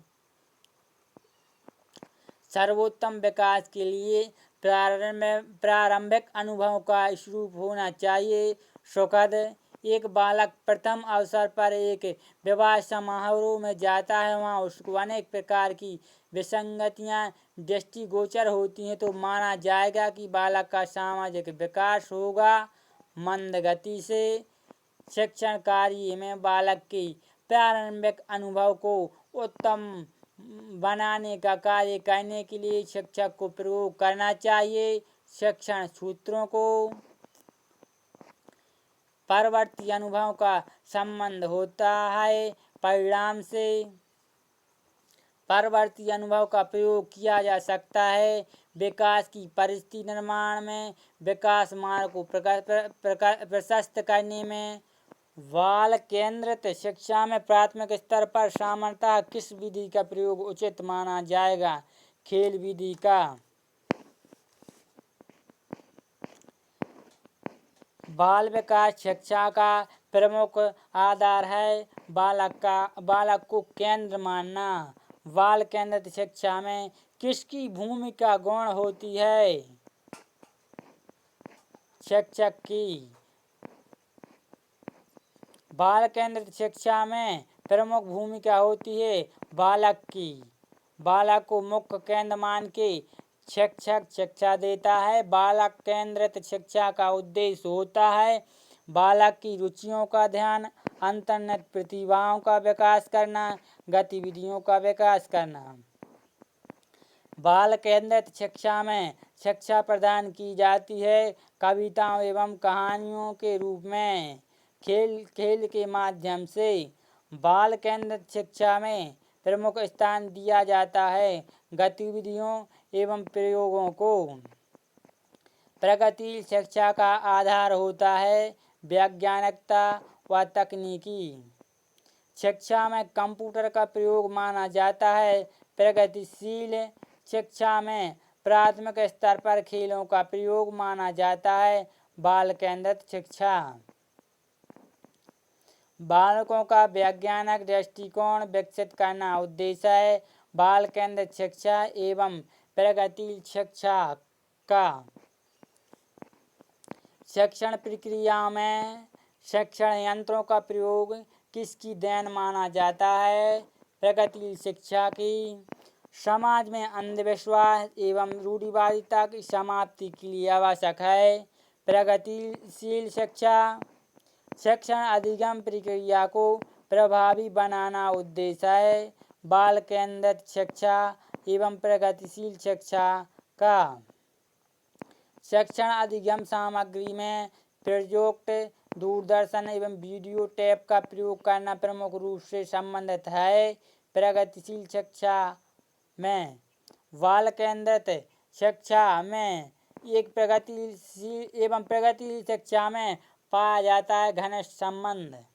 सर्वोत्तम विकास के लिए प्रारंभिक अनुभव का स्वरूप होना चाहिए सुखद। एक बालक प्रथम अवसर पर एक विवाह समारोह में जाता है, वहाँ उसको अनेक प्रकार की विसंगतियाँ दृष्टिगोचर होती हैं तो माना जाएगा कि बालक का सामाजिक विकास होगा मंद गति से। शिक्षण कार्य में बालक के प्रारंभिक अनुभव को उत्तम बनाने का कार्य करने के लिए शिक्षक को प्रयोग करना चाहिए शिक्षण सूत्रों को। परवर्ती अनुभव का संबंध होता है परिणाम से। परवर्ती अनुभव का प्रयोग किया जा सकता है विकास की परिस्थिति निर्माण में, विकास मार्ग को प्रशस्त करने में। बाल केंद्रित शिक्षा में प्राथमिक स्तर पर सामान्यतः किस विधि का प्रयोग उचित माना जाएगा? खेल विधि का। बाल विकास शिक्षा का प्रमुख आधार है बालक को केंद्र मानना। बाल केंद्रित शिक्षा में किसकी भूमिका गौण होती है? शिक्षक की। बाल केंद्रित शिक्षा में प्रमुख भूमिका होती है बालक की। बालक को मुख्य केंद्र मान के शिक्षक शिक्षा देता है। बालक केंद्रित शिक्षा का उद्देश्य होता है बालक की रुचियों का ध्यान, अंतर्निहित प्रतिभाओं का विकास करना, गतिविधियों का विकास करना। बाल केंद्रित शिक्षा में शिक्षा प्रदान की जाती है कविताओं एवं कहानियों के रूप में, खेल के माध्यम से। बाल केंद्रित शिक्षा में प्रमुख स्थान दिया जाता है गतिविधियों एवं प्रयोगों को। प्रगतिशील शिक्षा का आधार होता है वैज्ञानिकता व तकनीकी। शिक्षा में कंप्यूटर का प्रयोग माना जाता है। प्रगतिशील शिक्षा में प्राथमिक स्तर पर खेलों का प्रयोग माना जाता है बाल केंद्रित शिक्षा। बालकों का वैज्ञानिक दृष्टिकोण विकसित करना उद्देश्य है बाल केंद्रित शिक्षा एवं प्रगतिशील शिक्षा का। शिक्षण प्रक्रिया में शिक्षण यंत्रों का प्रयोग किसकी देन माना जाता है? प्रगतिशील शिक्षा की। समाज में अंधविश्वास एवं रूढ़िवादिता की समाप्ति के लिए आवश्यक है प्रगतिशील शिक्षा। शिक्षण अधिगम प्रक्रिया को प्रभावी बनाना उद्देश्य है बाल केंद्रित शिक्षा एवं प्रगतिशील शिक्षा का। शिक्षण अधिगम सामग्री में प्रयुक्त दूरदर्शन एवं वीडियो टेप का प्रयोग करना प्रमुख रूप से संबंधित है प्रगतिशील शिक्षा में। बाल केंद्रित शिक्षा में एक प्रगतिशील शिक्षा में पाया जाता है घनिष्ठ संबंध।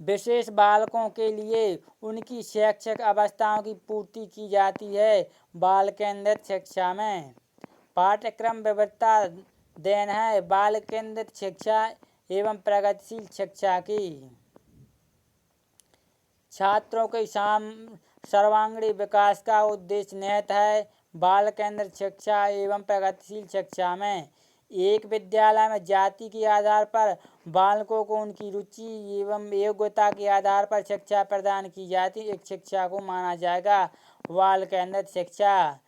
विशेष बालकों के लिए उनकी शैक्षिक अवस्थाओं की पूर्ति की जाती है बाल केंद्रित शिक्षा में। पाठ्यक्रम विविधता देन है बाल केंद्रित शिक्षा एवं प्रगतिशील शिक्षा की। छात्रों के सर्वांगीण विकास का उद्देश्य निहित है बाल केंद्रित शिक्षा एवं प्रगतिशील शिक्षा में। एक विद्यालय में जाति के आधार पर बालकों को उनकी रुचि एवं योग्यता के आधार पर शिक्षा प्रदान की जाती है एक शिक्षा को माना जाएगा बाल केंद्रित शिक्षा।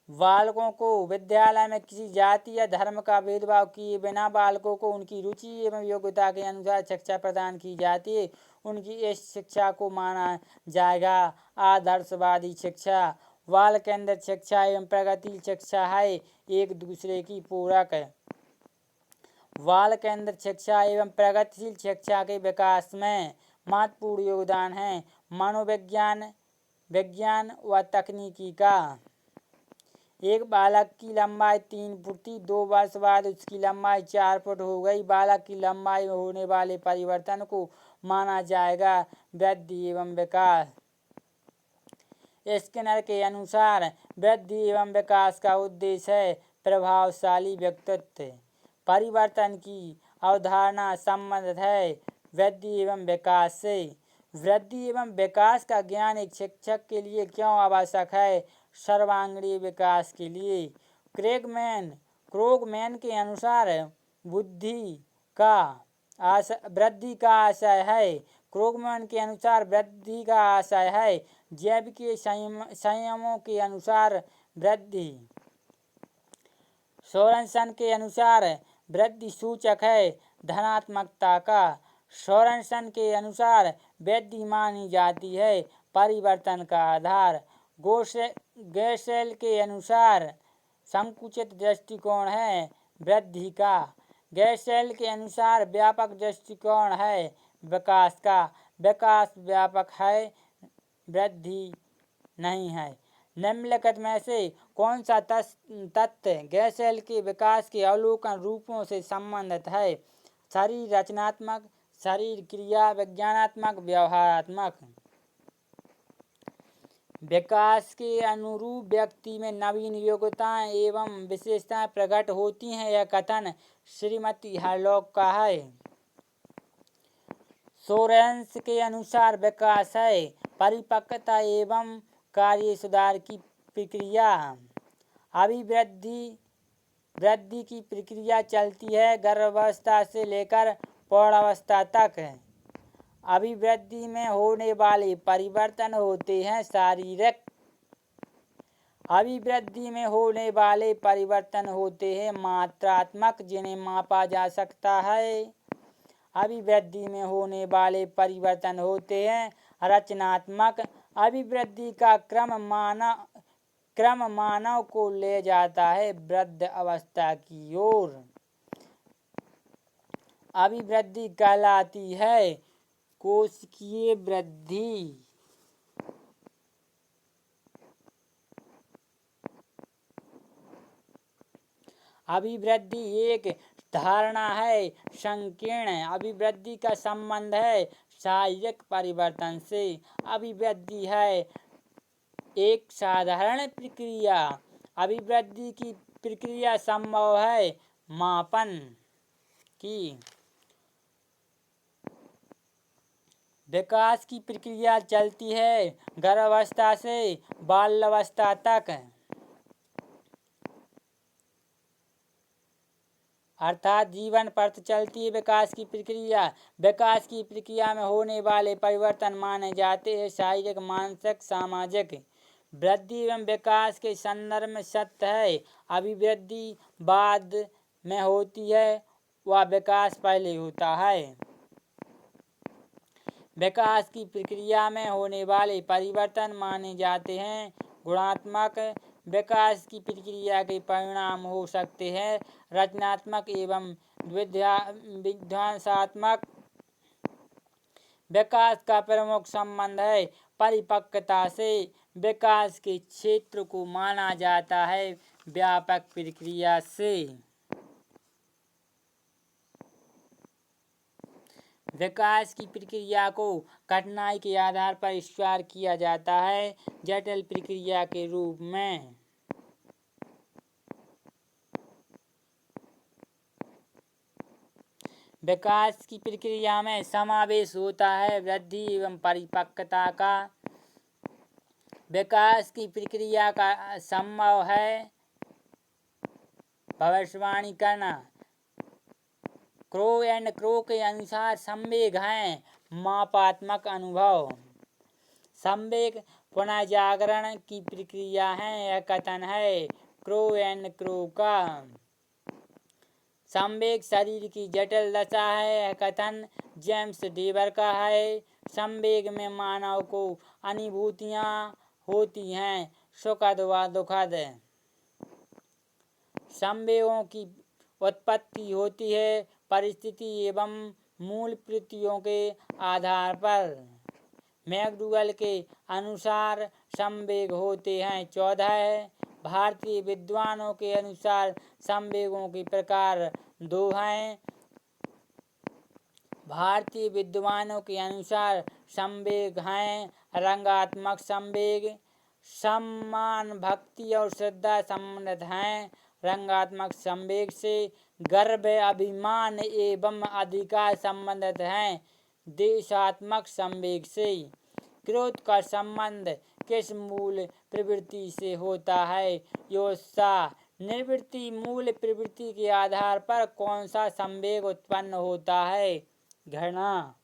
बालकों को विद्यालय में किसी जाति या धर्म का भेदभाव किए बिना बालकों को उनकी रुचि एवं योग्यता के अनुसार शिक्षा प्रदान की जाती है उनकी इस शिक्षा को माना जाएगा आदर्शवादी शिक्षा। बाल केंद्रित शिक्षा एवं प्रगतिशील शिक्षा है एक दूसरे की पूरक। बाल केंद्रित शिक्षा एवं प्रगतिशील शिक्षा के विकास में महत्वपूर्ण योगदान है मनोविज्ञान, विज्ञान व तकनीकी का। एक बालक की लंबाई 3 फुट थी। 2 वर्ष बाद उसकी लंबाई 4 फुट हो गई। बालक की लंबाई में होने वाले परिवर्तन को माना जाएगा वृद्धि एवं विकास। स्किनर के अनुसार वृद्धि एवं विकास का उद्देश्य है प्रभावशाली व्यक्तित्व। परिवर्तन की अवधारणा संबंधित है वृद्धि एवं विकास से। वृद्धि एवं विकास का ज्ञान एक शिक्षक के लिए क्यों आवश्यक है? सर्वांगीण विकास के लिए। क्रोगमैन के अनुसार वृद्धि का आशय है। क्रोगमैन के अनुसार वृद्धि का आशय है जैविक संयमों के अनुसार वृद्धि। सोरेनसन के अनुसार वृद्धि सूचक है धनात्मकता का। सोरेनसन के अनुसार वृद्धि मानी जाती है परिवर्तन का आधार। गैसेल के अनुसार संकुचित दृष्टिकोण है वृद्धि का। गैसेल के अनुसार व्यापक दृष्टिकोण है विकास का। विकास व्यापक है, वृद्धि नहीं है। निम्नलिखित में से कौन सा तथ्य गैसेल के विकास के अवलोकन रूपों से संबंधित है? शरीर रचनात्मक, शरीर क्रिया विज्ञानात्मक, व्यवहारात्मक। विकास के अनुरूप व्यक्ति में नवीन योग्यताएं एवं विशेषताएं प्रकट होती हैं। यह कथन श्रीमती हार्लॉक का है। सोरेनसन के अनुसार विकास है परिपक्वता एवं कार्य सुधार की प्रक्रिया। वृद्धि की प्रक्रिया चलती है गर्भावस्था से लेकर प्रौढ़ावस्था तक। अभिवृद्धि में होने वाले परिवर्तन होते हैं शारीरिक। अभिवृद्धि में होने वाले परिवर्तन होते हैं मात्रात्मक, जिन्हें मापा जा सकता है। अभिवृद्धि में होने वाले परिवर्तन होते हैं रचनात्मक। अभिवृद्धि का क्रम मानव को ले जाता है वृद्ध अवस्था की ओर। अभिवृद्धि कहलाती है कोशिकीय वृद्धि। अभिवृद्धि एक धारणा है संकीर्ण। अभिवृद्धि का संबंध है शारीरिक परिवर्तन से। अभिवृद्धि है एक साधारण प्रक्रिया। अभिवृद्धि की प्रक्रिया संभव है मापन की। विकास की प्रक्रिया चलती है गर्भावस्था से बाल्यावस्था तक, अर्थात जीवन पर चलती है विकास की प्रक्रिया। विकास की प्रक्रिया में होने वाले परिवर्तन माने जाते हैं शारीरिक, मानसिक, सामाजिक। वृद्धि एवं विकास के संदर्भ में सत्य है अभिवृद्धि बाद में होती है व विकास पहले होता है। विकास की प्रक्रिया में होने वाले परिवर्तन माने जाते हैं गुणात्मक। विकास की प्रक्रिया के परिणाम हो सकते हैं रचनात्मक एवं विध्वंसात्मक। विकास का प्रमुख संबंध है परिपक्वता से। विकास के क्षेत्र को माना जाता है व्यापक प्रक्रिया से। विकास की प्रक्रिया को कठिनाई के आधार पर स्वीकार किया जाता है जटिल प्रक्रिया के रूप में। विकास की प्रक्रिया में समावेश होता है वृद्धि एवं परिपक्वता का। विकास की प्रक्रिया का संभव है भविष्यवाणी करना। क्रो के अनुसार संवेग हैं मापात्मक अनुभव। संवेग पुनर्जागरण की प्रक्रिया है, यह कथन है क्रो का। संवेग शरीर की जटिल दशा है, यह कथन जेम्स डेवर का है। संवेग में मानव को अनुभूतियां होती हैं सुखद व दुखद। संवेगों की उत्पत्ति होती है परिस्थिति एवं मूल प्रवृत्तियों के आधार पर। मैकडूगल के अनुसार संवेग होते हैं 14 भारतीय विद्वानों के अनुसार संवेगों के प्रकार दो हैं। भारतीय विद्वानों के अनुसार संवेग हैं रंगात्मक संवेग, सम्मान, भक्ति और श्रद्धा संबंधित हैं। रंगात्मक संवेग से गर्व, अभिमान एवं अधिकार संबंधित हैं। देशात्मक संवेग से क्रोध का संबंध किस मूल प्रवृत्ति से होता है? योत्साह। निवृत्ति मूल प्रवृत्ति के आधार पर कौन सा संवेग उत्पन्न होता है? घृणा।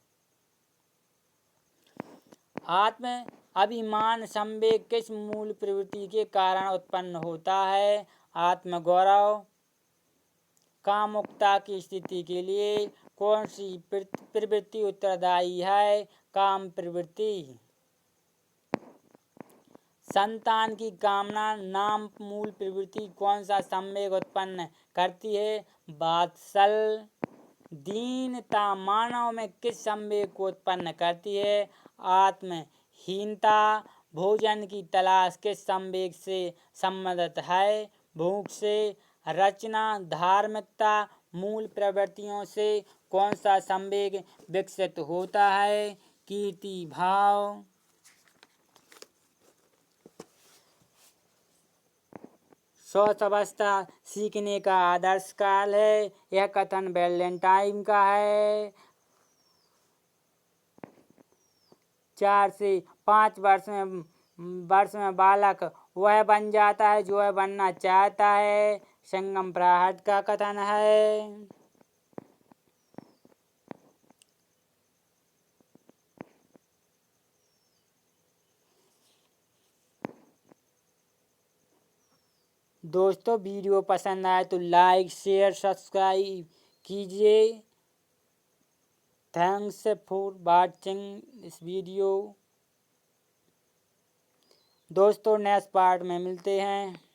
आत्म अभिमान संवेग किस मूल प्रवृत्ति के कारण उत्पन्न होता है? आत्मगौरव। कामुकता की स्थिति के लिए कौन सी प्रवृत्ति उत्तरदायी है? काम प्रवृत्ति। संतान की कामना नाम मूल प्रवृत्ति कौन सा संवेग उत्पन्न करती है? वात्सल। दीनता मानव में किस संवेग को उत्पन्न करती है? आत्महीनता। भोजन की तलाश किस संवेग से संबंधित है? भूख से। रचना, धार्मिकता मूल प्रवृत्तियों से कौन सा संवेग विकसित होता है? कीर्ति भाव। शौच अवस्था सीखने का आदर्श काल है। यह कथन वैलेंटाइन का है। 4 से 5 वर्ष में बालक वह बन जाता है जो वह बनना चाहता है। संगम प्रहाट का कथन है। दोस्तों वीडियो पसंद आए तो लाइक, शेयर, सब्सक्राइब कीजिए। Thanks for watching this video. दोस्तों नेक्स्ट पार्ट में मिलते हैं।